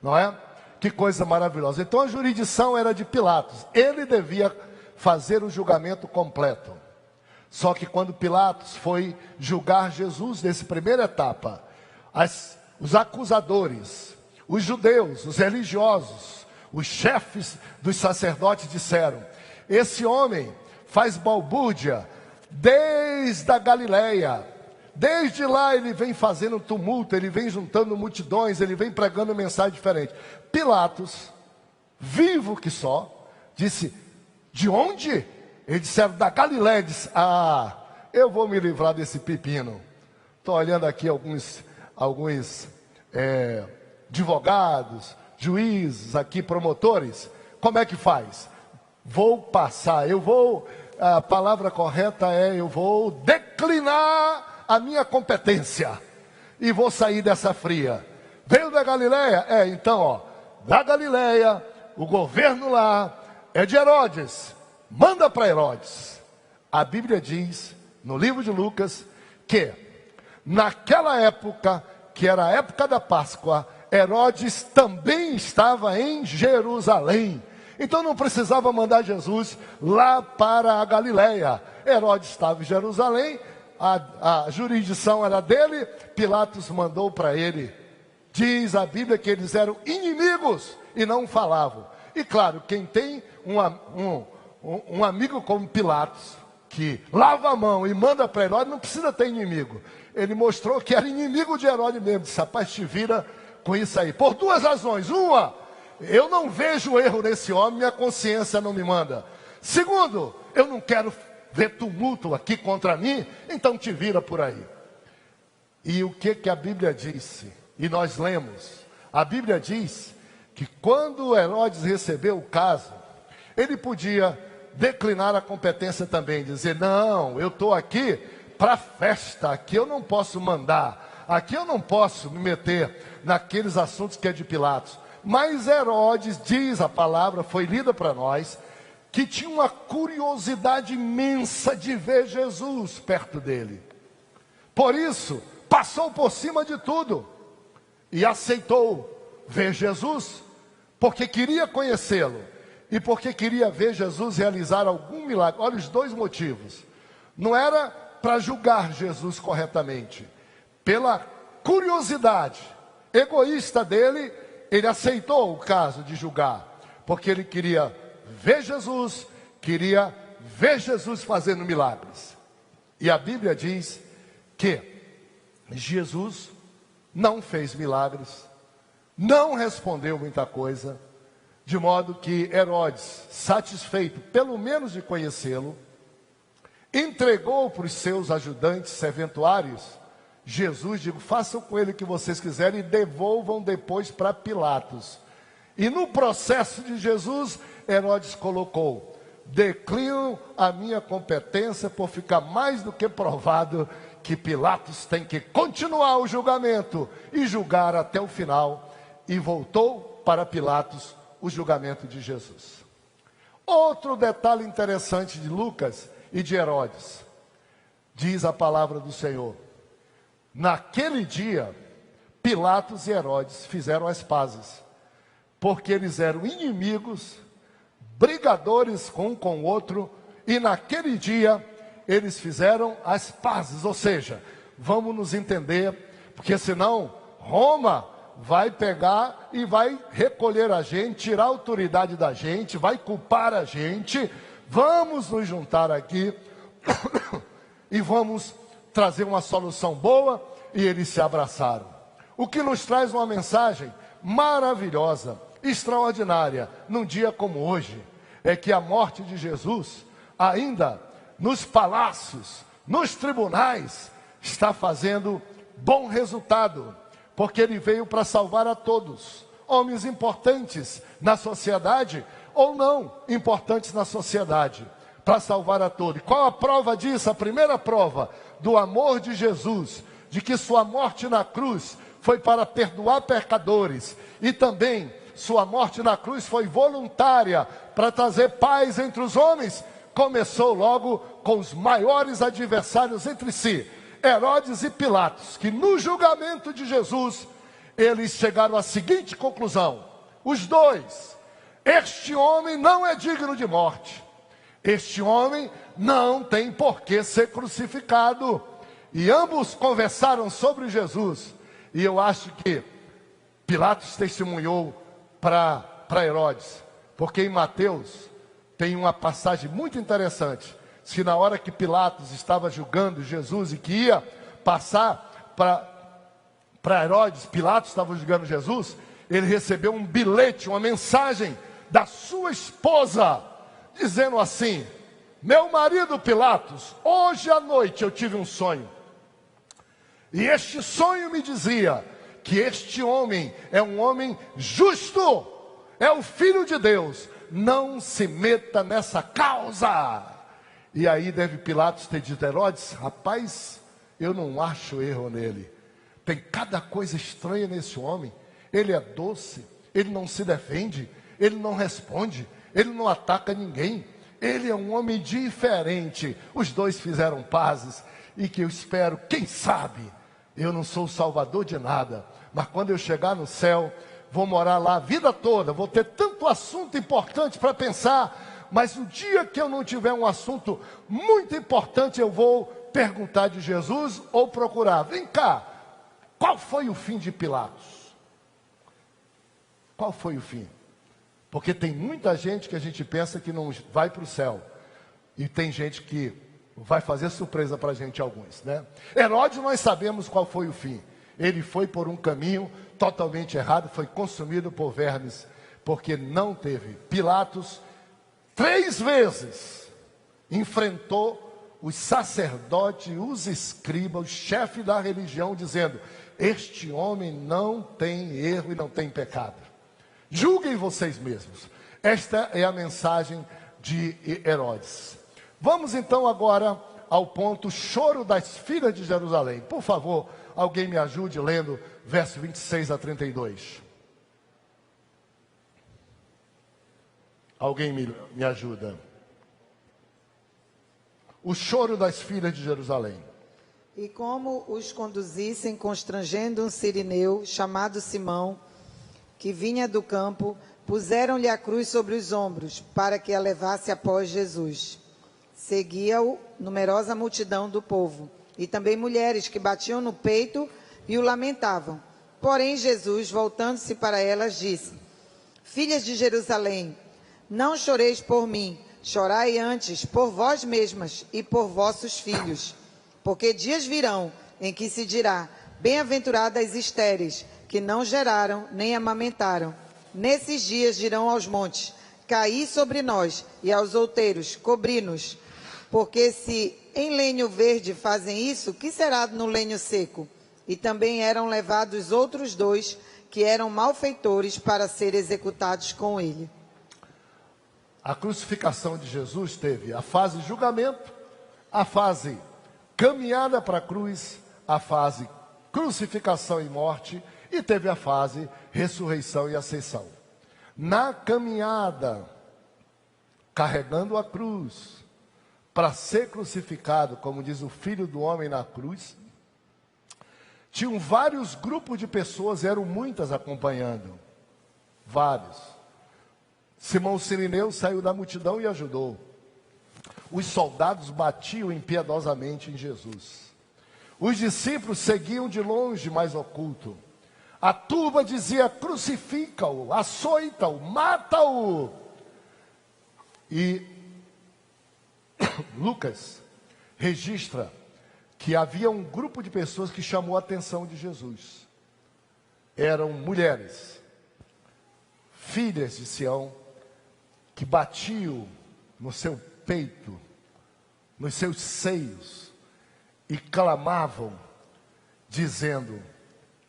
Não é? Que coisa maravilhosa. Então a jurisdição era de Pilatos. Ele devia fazer o julgamento completo. Só que quando Pilatos foi julgar Jesus nessa primeira etapa, os acusadores, os judeus, os religiosos, os chefes dos sacerdotes disseram, esse homem faz balbúrdia desde a Galileia, desde lá ele vem fazendo tumulto, ele vem juntando multidões, ele vem pregando mensagem diferente. Pilatos, vivo que só, disse, de onde? Eles disseram, da Galileia. Disse, eu vou me livrar desse pepino. Estou olhando aqui alguns advogados, juízes, aqui promotores. Como é que faz? Vou passar, eu vou a palavra correta é: eu vou declinar a minha competência e vou sair dessa fria. Veio da Galileia? Então, ó, da Galileia, o governo lá é de Herodes. Manda para Herodes. A Bíblia diz, no livro de Lucas, que naquela época, que era a época da Páscoa, Herodes também estava em Jerusalém. Então não precisava mandar Jesus lá para a Galileia. Herodes estava em Jerusalém, a jurisdição era dele, Pilatos mandou para ele. Diz a Bíblia que eles eram inimigos e não falavam. E claro, quem tem um amigo como Pilatos, que lava a mão e manda para Herodes, não precisa ter inimigo. Ele mostrou que era inimigo de Herodes mesmo. Disse: rapaz, te vira com isso aí. Por duas razões. Uma, eu não vejo erro nesse homem, minha consciência não me manda. Segundo, eu não quero ver tumulto aqui contra mim, então te vira por aí. E o que a Bíblia disse? E nós lemos. A Bíblia diz que quando Herodes recebeu o caso, ele podia declinar a competência também, dizer: não, eu estou aqui para festa, aqui eu não posso mandar, aqui eu não posso me meter naqueles assuntos que é de Pilatos. Mas Herodes, diz a palavra, foi lida para nós, que tinha uma curiosidade imensa de ver Jesus perto dele. Por isso, passou por cima de tudo e aceitou ver Jesus, porque queria conhecê-lo e porque queria ver Jesus realizar algum milagre. Olha os dois motivos. Não era para julgar Jesus corretamente. Pela curiosidade egoísta dele, ele aceitou o caso de julgar, porque ele queria ver Jesus fazendo milagres. E a Bíblia diz que Jesus não fez milagres, não respondeu muita coisa, de modo que Herodes, satisfeito pelo menos de conhecê-lo, entregou para os seus ajudantes serventuários Jesus, digo, façam com ele o que vocês quiserem e devolvam depois para Pilatos. E no processo de Jesus, Herodes colocou: declino a minha competência por ficar mais do que provado que Pilatos tem que continuar o julgamento e julgar até o final. E voltou para Pilatos o julgamento de Jesus. Outro detalhe interessante de Lucas e de Herodes, diz a palavra do Senhor: naquele dia, Pilatos e Herodes fizeram as pazes, porque eles eram inimigos, brigadores um com o outro, e naquele dia eles fizeram as pazes. Ou seja, vamos nos entender, porque senão Roma vai pegar e vai recolher a gente, tirar a autoridade da gente, vai culpar a gente. Vamos nos juntar aqui e vamos trazer uma solução boa. E eles se abraçaram. O que nos traz uma mensagem maravilhosa, extraordinária, num dia como hoje, é que a morte de Jesus, ainda nos palácios, nos tribunais, está fazendo bom resultado, porque ele veio para salvar a todos, homens importantes na sociedade ou não importantes na sociedade, para salvar a todos. E qual a prova disso? A primeira prova do amor de Jesus, de que sua morte na cruz foi para perdoar pecadores, e também sua morte na cruz foi voluntária para trazer paz entre os homens. Começou logo com os maiores adversários entre si, Herodes e Pilatos, que no julgamento de Jesus, eles chegaram à seguinte conclusão: os dois, este homem não é digno de morte, este homem não tem por que ser crucificado. E ambos conversaram sobre Jesus. E eu acho que Pilatos testemunhou para Herodes, porque em Mateus tem uma passagem muito interessante. Se na hora que Pilatos estava julgando Jesus e que ia passar para Herodes, Pilatos estava julgando Jesus, ele recebeu um bilhete, uma mensagem da sua esposa, dizendo assim: meu marido Pilatos, hoje à noite eu tive um sonho. E este sonho me dizia que este homem é um homem justo, é o Filho de Deus. Não se meta nessa causa. E aí deve Pilatos ter dito: Herodes, rapaz, eu não acho erro nele. Tem cada coisa estranha nesse homem. Ele é doce, ele não se defende, ele não responde, ele não ataca ninguém. Ele é um homem diferente. Os dois fizeram pazes e que eu espero, quem sabe, eu não sou o salvador de nada, mas quando eu chegar no céu, vou morar lá a vida toda, vou ter tanto assunto importante para pensar, mas o dia que eu não tiver um assunto muito importante, eu vou perguntar de Jesus ou procurar. Vem cá, qual foi o fim de Pilatos? Qual foi o fim? Porque tem muita gente que a gente pensa que não vai para o céu. E tem gente que vai fazer surpresa para a gente, alguns, né? Herodes, nós sabemos qual foi o fim. Ele foi por um caminho totalmente errado, foi consumido por vermes, porque não teve. Pilatos, 3 vezes, enfrentou os sacerdotes, os escribas, o chefe da religião, dizendo: este homem não tem erro e não tem pecado. Julguem vocês mesmos. Esta é a mensagem de Herodes. Vamos então agora ao ponto choro das filhas de Jerusalém. Por favor, alguém me ajude lendo verso 26 a 32. Alguém me ajuda. O choro das filhas de Jerusalém. E como os conduzissem, constrangendo um sirineu chamado Simão, que vinha do campo, puseram-lhe a cruz sobre os ombros, para que a levasse após Jesus. Seguia-o numerosa multidão do povo, e também mulheres que batiam no peito e o lamentavam. Porém Jesus, voltando-se para elas, disse: filhas de Jerusalém, não choreis por mim, chorai antes por vós mesmas e por vossos filhos. Porque dias virão em que se dirá: bem-aventuradas estéreis, que não geraram nem amamentaram. Nesses dias dirão aos montes: caí sobre nós, e aos outeiros: cobri-nos. Porque se em lenho verde fazem isso, que será no lenho seco? E também eram levados outros 2, que eram malfeitores, para serem executados com ele. A crucificação de Jesus teve a fase julgamento, a fase caminhada para a cruz, a fase crucificação e morte, e teve a fase ressurreição e ascensão. Na caminhada, carregando a cruz, para ser crucificado, como diz o Filho do Homem na cruz, tinham vários grupos de pessoas, eram muitas acompanhando, vários. Simão Sirineu saiu da multidão e ajudou. Os soldados batiam impiedosamente em Jesus. Os discípulos seguiam de longe, mais oculto. A turba dizia: crucifica-o, açoita-o, mata-o. E Lucas registra que havia um grupo de pessoas que chamou a atenção de Jesus. Eram mulheres, filhas de Sião, que batiam no seu peito, nos seus seios, e clamavam, dizendo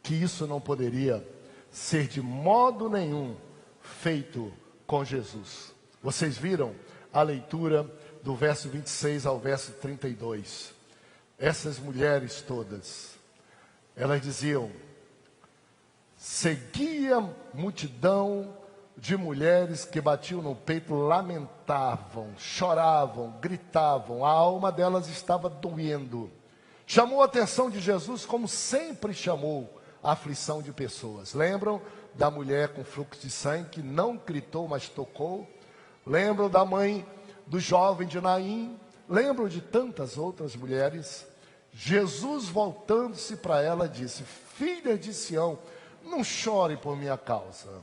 que isso não poderia ser de modo nenhum feito com Jesus. Vocês viram a leitura do verso 26 ao verso 32. Essas mulheres todas, elas diziam, seguia multidão de mulheres que batiam no peito, lamentavam, choravam, gritavam, a alma delas estava doendo. Chamou a atenção de Jesus, como sempre chamou a aflição de pessoas. Lembram da mulher com fluxo de sangue, que não gritou, mas tocou? Lembram da mãe do jovem de Naim? Lembram de tantas outras mulheres? Jesus, voltando-se para ela, disse: filha de Sião, não chorem por minha causa.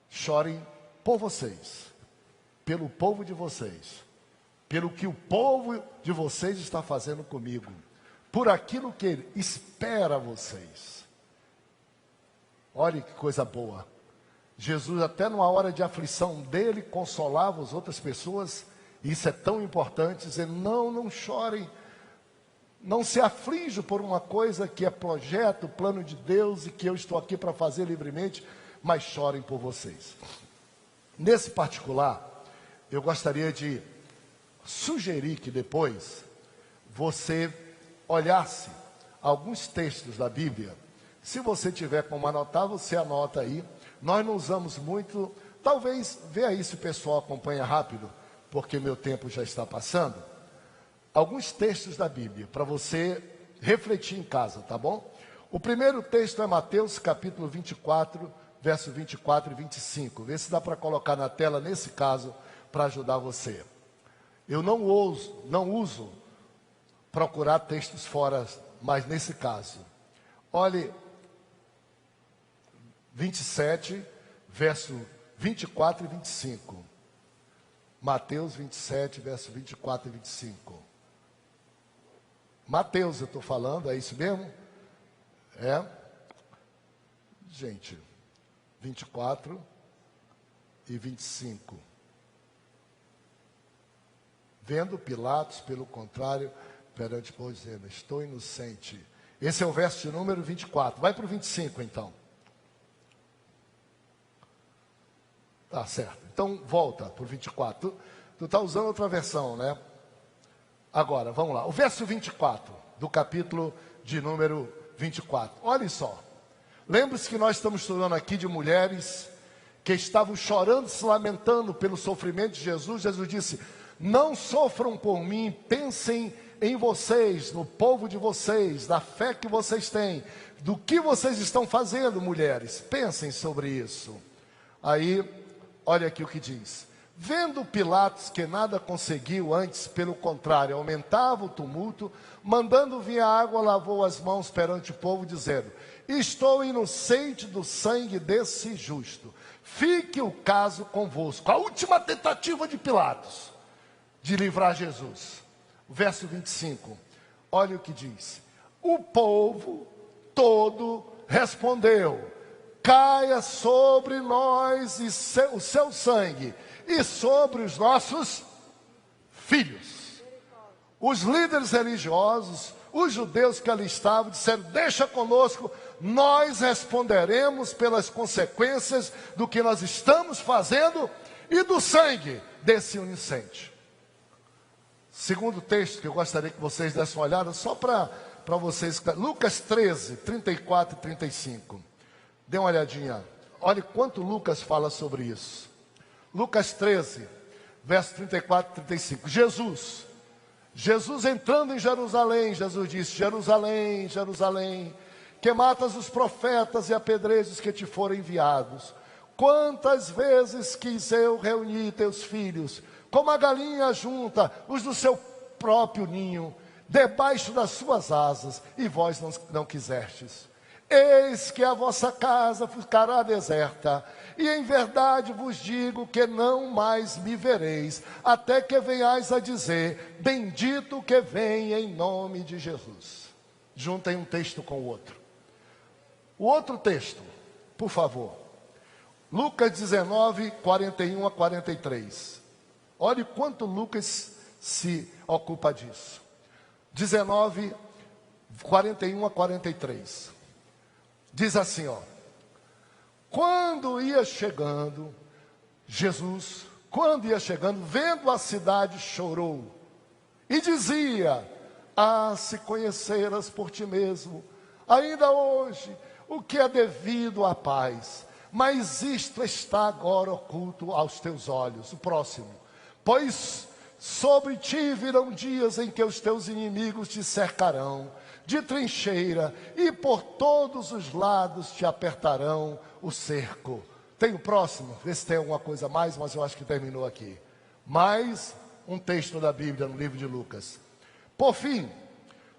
Chorem por vocês, pelo povo de vocês, pelo que o povo de vocês está fazendo comigo, por aquilo que ele espera vocês. Olha que coisa boa. Jesus, até numa hora de aflição dele, consolava as outras pessoas. E isso é tão importante, dizer: não chorem, não se aflijam por uma coisa que é projeto, plano de Deus, e que eu estou aqui para fazer livremente, mas chorem por vocês. Nesse particular, eu gostaria de sugerir que depois você olhasse alguns textos da Bíblia. Se você tiver como anotar, você anota aí. Nós não usamos muito, talvez, vê aí se o pessoal acompanha rápido, porque meu tempo já está passando. Alguns textos da Bíblia, para você refletir em casa, tá bom? O primeiro texto é Mateus capítulo 24, verso 24 e 25. Vê se dá para colocar na tela, nesse caso, para ajudar você. Eu não uso procurar textos fora, mas nesse caso. Olhe, 27, verso 24 e 25. Mateus 27, verso 24 e 25. Mateus, eu estou falando, é isso mesmo? É? Gente, 24 e 25. Vendo Pilatos, pelo contrário, perante o povo, dizendo: estou inocente. Esse é o verso de número 24. Vai para o 25, então. Tá certo. Então, volta para o 24. Tu está usando outra versão, né? Agora, vamos lá. O verso 24 do capítulo de número 24. Olha só. Lembre-se que nós estamos estudando aqui de mulheres que estavam chorando, se lamentando pelo sofrimento de Jesus. Jesus disse: não sofram por mim, pensem em vocês, no povo de vocês, da fé que vocês têm, do que vocês estão fazendo, mulheres. Pensem sobre isso. Aí, olha aqui o que diz. Vendo Pilatos que nada conseguiu, antes, pelo contrário, aumentava o tumulto, mandando vir a água, lavou as mãos perante o povo, dizendo: estou inocente do sangue desse justo. Fique o caso convosco. A última tentativa de Pilatos de livrar Jesus. Verso 25. Olha o que diz. O povo todo respondeu: caia sobre nós o seu sangue e sobre os nossos filhos. Os líderes religiosos, os judeus que ali estavam, disseram: deixa conosco, nós responderemos pelas consequências do que nós estamos fazendo e do sangue desse inocente. Segundo texto que eu gostaria que vocês dessem uma olhada, só para vocês, Lucas 13, 34 e 35. Dê uma olhadinha. Olha quanto Lucas fala sobre isso. Lucas 13, verso 34 e 35. Jesus entrando em Jerusalém, Jesus disse: Jerusalém, Jerusalém, que matas os profetas e apedrejas os que te foram enviados. Quantas vezes quis eu reunir teus filhos, como a galinha junta os do seu próprio ninho, debaixo das suas asas, e vós não quisestes. Eis que a vossa casa ficará deserta, e em verdade vos digo que não mais me vereis, até que venhais a dizer: bendito que vem em nome de Jesus. Juntem um texto com o outro. O outro texto, por favor. Lucas 19, 41 a 43. Olhe quanto Lucas se ocupa disso. 19, 41 a 43. Diz assim, ó. Quando ia chegando, Jesus, vendo a cidade, chorou. E dizia: ah, se conheceras por ti mesmo, ainda hoje, o que é devido à paz. Mas isto está agora oculto aos teus olhos. O próximo. Pois sobre ti virão dias em que os teus inimigos te cercarão de trincheira, e por todos os lados te apertarão o cerco. Tem o próximo? Vê se tem alguma coisa a mais, mas eu acho que terminou aqui. Mais um texto da Bíblia no livro de Lucas. Por fim,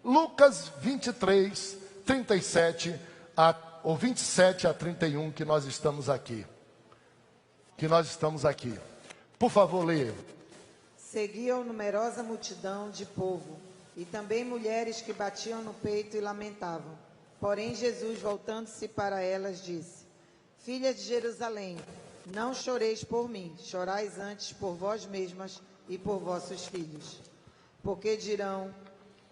Lucas 23, 37 ou 27 a 31, que nós estamos aqui. Por favor, leia. Seguiam numerosa multidão de povo, e também mulheres que batiam no peito e lamentavam. Porém, Jesus, voltando-se para elas, disse: filhas de Jerusalém, não choreis por mim, chorais antes por vós mesmas e por vossos filhos. Porque dirão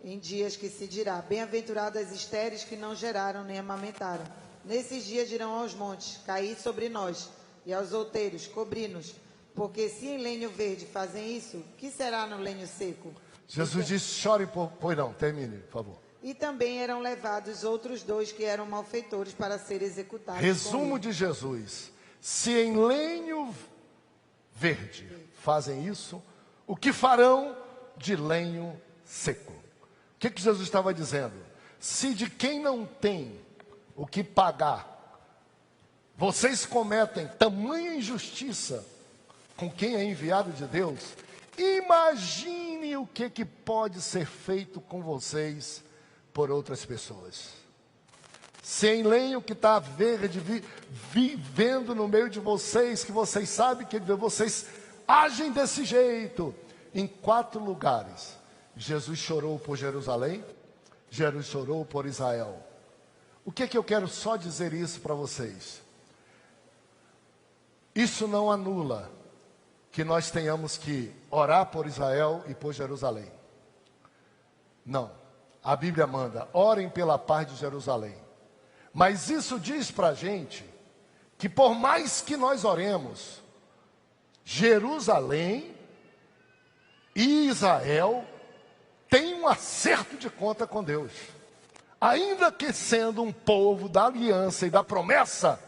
em dias que se dirá: bem-aventuradas estéreis que não geraram nem amamentaram. Nesses dias dirão aos montes: caí sobre nós, e aos outeiros: cobri-nos. Porque se em lenho verde fazem isso, o que será no lenho seco? Jesus disse, chore pois não, termine, por favor. E também eram levados outros 2 que eram malfeitores para serem executados. Resumo de Jesus: se em lenho verde fazem isso, o que farão de lenho seco? O que Jesus estava dizendo? Se de quem não tem o que pagar, vocês cometem tamanha injustiça com quem é enviado de Deus, imagine o que pode ser feito com vocês por outras pessoas. Se em lenho que está verde, vivendo no meio de vocês, que vocês sabem que vocês agem desse jeito. Em 4 lugares, Jesus chorou por Jerusalém, Jesus chorou por Israel. O que eu quero só dizer isso para vocês? Isso não anula que nós tenhamos que orar por Israel e por Jerusalém. Não. A Bíblia manda, orem pela paz de Jerusalém. Mas isso diz para a gente que por mais que nós oremos, Jerusalém e Israel têm um acerto de conta com Deus. Ainda que sendo um povo da aliança e da promessa,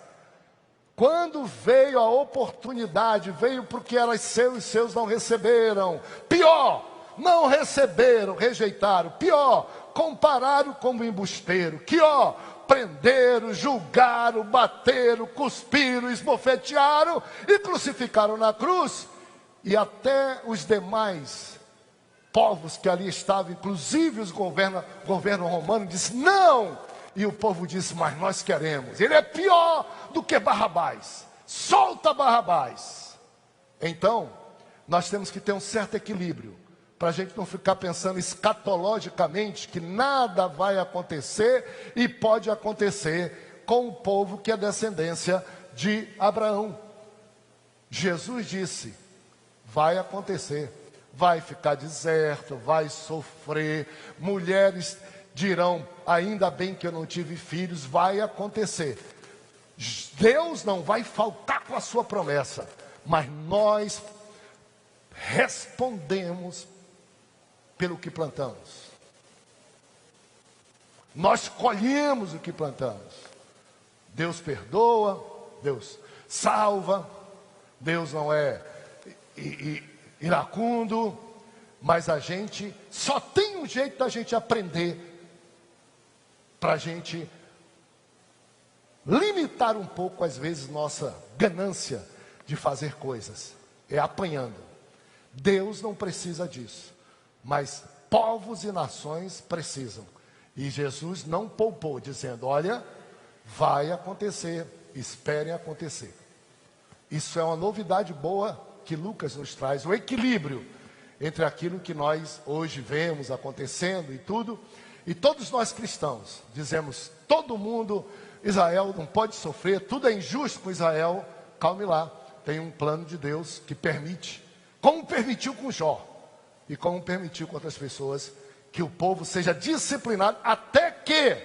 quando veio a oportunidade, veio porque era seu e seus não receberam. Pior, não receberam, rejeitaram. Pior, compararam como embusteiro. Pior, prenderam, julgaram, bateram, cuspiram, esbofetearam e crucificaram na cruz. E até os demais povos que ali estavam, inclusive os governo romano, disse não. E o povo disse, mas nós queremos. Ele é pior do que Barrabás. Solta Barrabás. Então, nós temos que ter um certo equilíbrio, para a gente não ficar pensando escatologicamente que nada vai acontecer e pode acontecer com o povo que é descendência de Abraão. Jesus disse, vai acontecer, vai ficar deserto, vai sofrer, mulheres dirão, ainda bem que eu não tive filhos, vai acontecer. Deus não vai faltar com a sua promessa, mas nós respondemos pelo que plantamos. Nós colhemos o que plantamos. Deus perdoa, Deus salva, Deus não é iracundo, mas a gente só tem um jeito da gente aprender, para a gente limitar um pouco, às vezes, nossa ganância de fazer coisas, é apanhando. Deus não precisa disso, mas povos e nações precisam. E Jesus não poupou, dizendo, olha, vai acontecer, esperem acontecer. Isso é uma novidade boa que Lucas nos traz, o equilíbrio entre aquilo que nós hoje vemos acontecendo e tudo, e todos nós cristãos dizemos, todo mundo, Israel não pode sofrer, tudo é injusto com Israel. Calme lá, tem um plano de Deus que permite, como permitiu com Jó, e como permitiu com outras pessoas, que o povo seja disciplinado, até que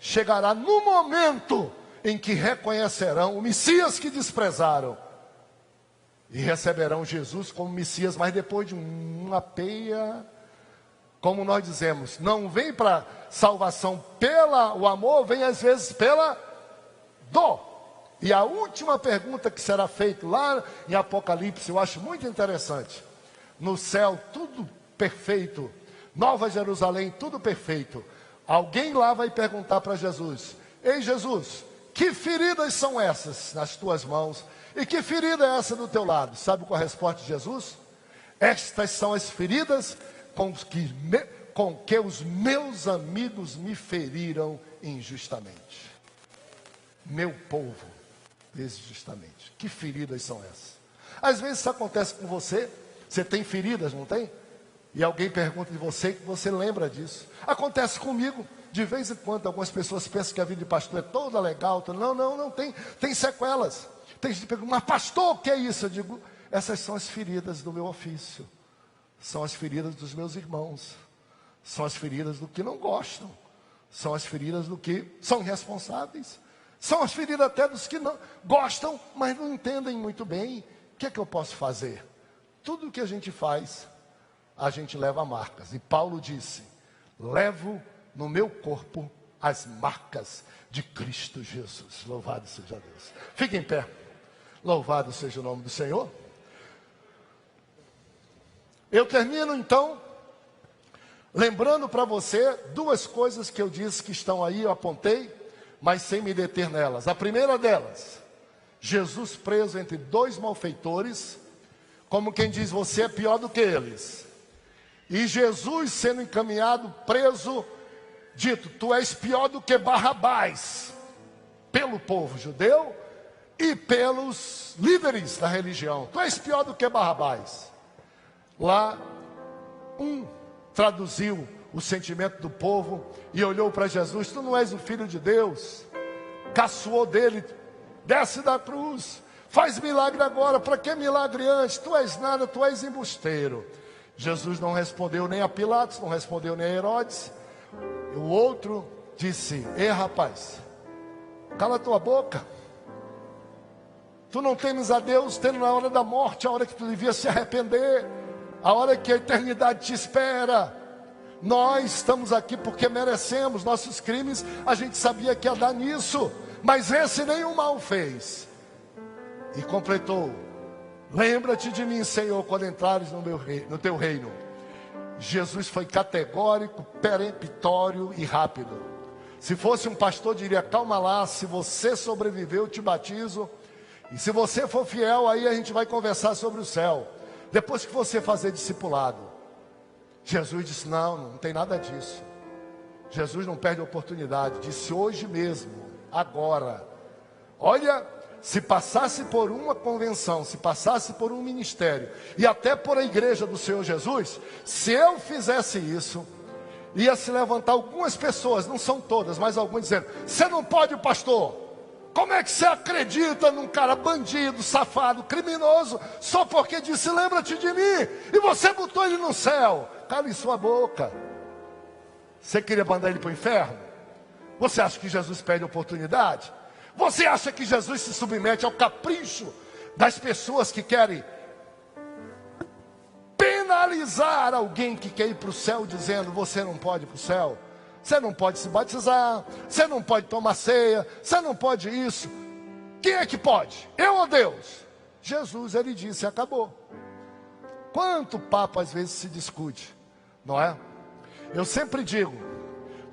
chegará no momento em que reconhecerão o Messias que desprezaram, e receberão Jesus como Messias, mas depois de uma peia, como nós dizemos, não vem para salvação pelo amor, vem às vezes pela dor. E a última pergunta que será feita lá em Apocalipse, eu acho muito interessante. No céu, tudo perfeito, Nova Jerusalém, tudo perfeito. Alguém lá vai perguntar para Jesus, ei Jesus, que feridas são essas nas tuas mãos? E que ferida é essa do teu lado? Sabe qual a resposta de Jesus? Estas são as feridas com que os meus amigos me feriram injustamente. Meu povo, injustamente. Que feridas são essas? Às vezes isso acontece com você. Você tem feridas, não tem? E alguém pergunta de você que você lembra disso. Acontece comigo. De vez em quando algumas pessoas pensam que a vida de pastor é toda legal. Não tem. Tem sequelas. Tem gente que pergunta, mas pastor, o que é isso? Eu digo, essas são as feridas do meu ofício. São as feridas dos meus irmãos. São as feridas do que não gostam. São as feridas do que são irresponsáveis. São as feridas até dos que não gostam, mas não entendem muito bem que é que eu posso fazer? Tudo o que a gente faz, a gente leva marcas. E Paulo disse: levo no meu corpo as marcas de Cristo Jesus. Louvado seja Deus. Fique em pé. Louvado seja o nome do Senhor. Eu termino então lembrando para você duas coisas que eu disse que estão aí, eu apontei, mas sem me deter nelas. A primeira delas, Jesus preso entre dois malfeitores, como quem diz: você é pior do que eles. E Jesus sendo encaminhado, preso, dito: tu és pior do que Barrabás, pelo povo judeu e pelos líderes da religião. Tu és pior do que Barrabás. Lá, traduziu o sentimento do povo e olhou para Jesus: tu não és o Filho de Deus? Caçoou dele: desce da cruz, faz milagre agora. Para que milagre antes? Tu és nada, tu és embusteiro. Jesus não respondeu nem a Pilatos, não respondeu nem a Herodes. O outro disse: ei, rapaz, cala tua boca. Tu não temes a Deus, tendo na hora da morte, a hora que tu devia se arrepender, a hora que a eternidade te espera. Nós estamos aqui porque merecemos. Nossos crimes a gente sabia que ia dar nisso, mas esse nenhum mal fez. E completou: lembra-te de mim, Senhor, quando entrares no teu reino. Jesus foi categórico, peremptório e rápido. Se fosse um pastor, diria: calma lá, se você sobreviveu, eu te batizo. E se você for fiel, aí a gente vai conversar sobre o céu, depois que você fazer discipulado. Jesus disse: não tem nada disso. Jesus não perde a oportunidade. Disse: hoje mesmo, agora. Olha, se passasse por uma convenção, se passasse por um ministério, e até por a igreja do Senhor Jesus, se eu fizesse isso, ia se levantar algumas pessoas, não são todas, mas algumas, dizendo: você não pode, pastor. Como é que você acredita num cara bandido, safado, criminoso, só porque disse: lembra-te de mim, e você botou ele no céu? Cale sua boca. Você queria mandar ele para o inferno? Você acha que Jesus perde a oportunidade? Você acha que Jesus se submete ao capricho das pessoas que querem penalizar alguém que quer ir para o céu, dizendo: você não pode ir para o céu? Você não pode se batizar, você não pode tomar ceia, você não pode isso. Quem é que pode? Eu ou Deus? Jesus, ele disse, acabou. Quanto papo às vezes se discute, não é? Eu sempre digo,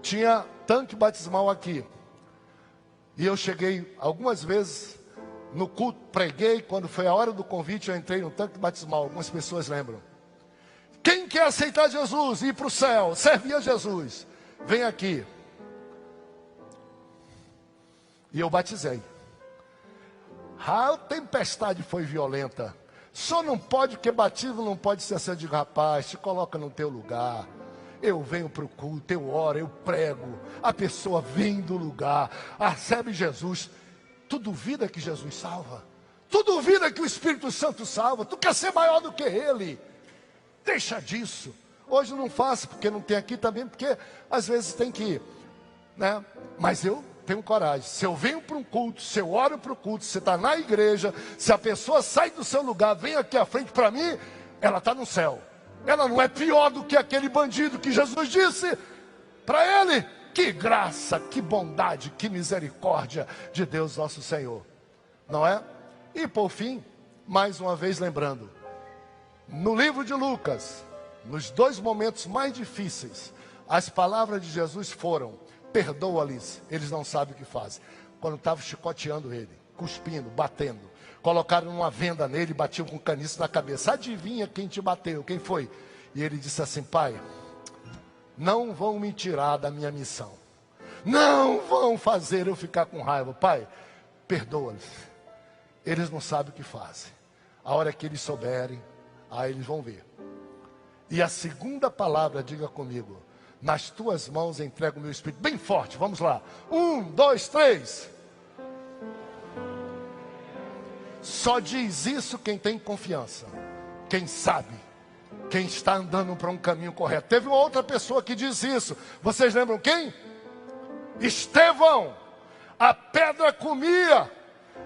tinha tanque batismal aqui, e eu cheguei algumas vezes no culto, preguei, quando foi a hora do convite, eu entrei no tanque batismal, algumas pessoas lembram. Quem quer aceitar Jesus, ir para o céu, servir a Jesus, vem aqui. E eu batizei. A tempestade foi violenta. Só não pode, porque batismo não pode ser assim. Eu digo: rapaz, te coloca no teu lugar. Eu venho para o culto, eu oro, eu prego. A pessoa vem do lugar, recebe Jesus. Tu duvida que Jesus salva? Tu duvida que o Espírito Santo salva? Tu quer ser maior do que Ele? Deixa disso. Hoje não faço, porque não tem aqui também, porque às vezes tem que ir, né? Mas eu tenho coragem. Se eu venho para um culto, se eu oro para o culto, se está na igreja, se a pessoa sai do seu lugar, vem aqui à frente para mim, ela está no céu. Ela não é pior do que aquele bandido que Jesus disse para ele. Que graça, que bondade, que misericórdia de Deus nosso Senhor, não é? E por fim, mais uma vez lembrando, no livro de Lucas, nos dois momentos mais difíceis, as palavras de Jesus foram: perdoa-lhes, eles não sabem o que fazem. Quando estavam chicoteando ele, cuspindo, batendo, colocaram uma venda nele, batiam com caniço na cabeça. Adivinha quem te bateu, quem foi? E ele disse assim: pai, não vão me tirar da minha missão, não vão fazer eu ficar com raiva. Pai, perdoa-lhes, eles não sabem o que fazem. A hora que eles souberem, aí eles vão ver. E a segunda palavra, diga comigo: nas tuas mãos entrego o meu espírito. Bem forte, vamos lá. 1, 2, 3. Só diz isso quem tem confiança, quem sabe, quem está andando para um caminho correto. Teve uma outra pessoa que diz isso. Vocês lembram quem? Estevão. A pedra comia,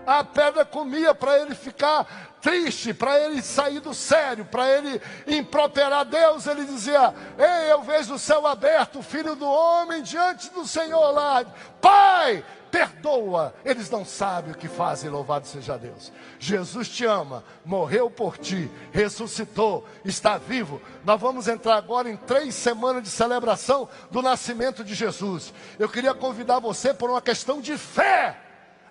A pedra comia para ele ficar triste, para ele sair do sério, para ele improperar Deus. Ele dizia: ei, eu vejo o céu aberto, o Filho do Homem diante do Senhor lá. Pai, perdoa, eles não sabem o que fazem, louvado seja Deus. Jesus te ama, morreu por ti, ressuscitou, está vivo. Nós vamos entrar agora em 3 semanas de celebração do nascimento de Jesus. Eu queria convidar você por uma questão de fé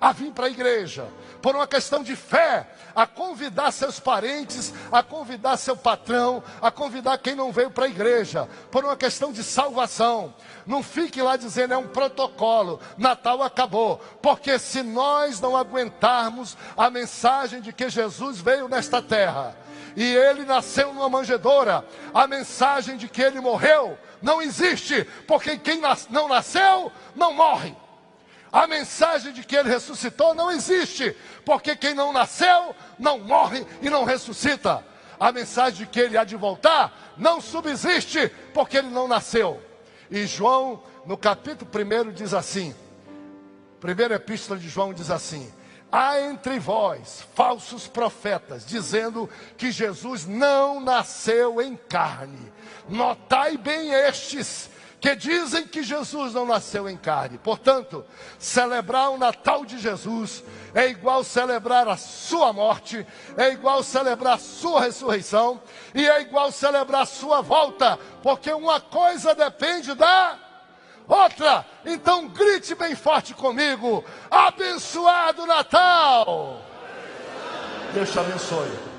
a vir para a igreja, por uma questão de fé, a convidar seus parentes, a convidar seu patrão, a convidar quem não veio para a igreja, por uma questão de salvação. Não fique lá dizendo é um protocolo, Natal acabou, porque se nós não aguentarmos a mensagem de que Jesus veio nesta terra, e ele nasceu numa manjedoura, a mensagem de que ele morreu não existe, porque quem não nasceu, não morre. A mensagem de que ele ressuscitou não existe, porque quem não nasceu, não morre e não ressuscita. A mensagem de que ele há de voltar, não subsiste, porque ele não nasceu. E João, no capítulo 1, diz assim, primeira epístola de João diz assim: há entre vós falsos profetas, dizendo que Jesus não nasceu em carne. Notai bem estes, que dizem que Jesus não nasceu em carne. Portanto, celebrar o Natal de Jesus é igual celebrar a sua morte, é igual celebrar a sua ressurreição, e é igual celebrar a sua volta, porque uma coisa depende da outra. Então grite bem forte comigo: abençoado Natal! Deus te abençoe.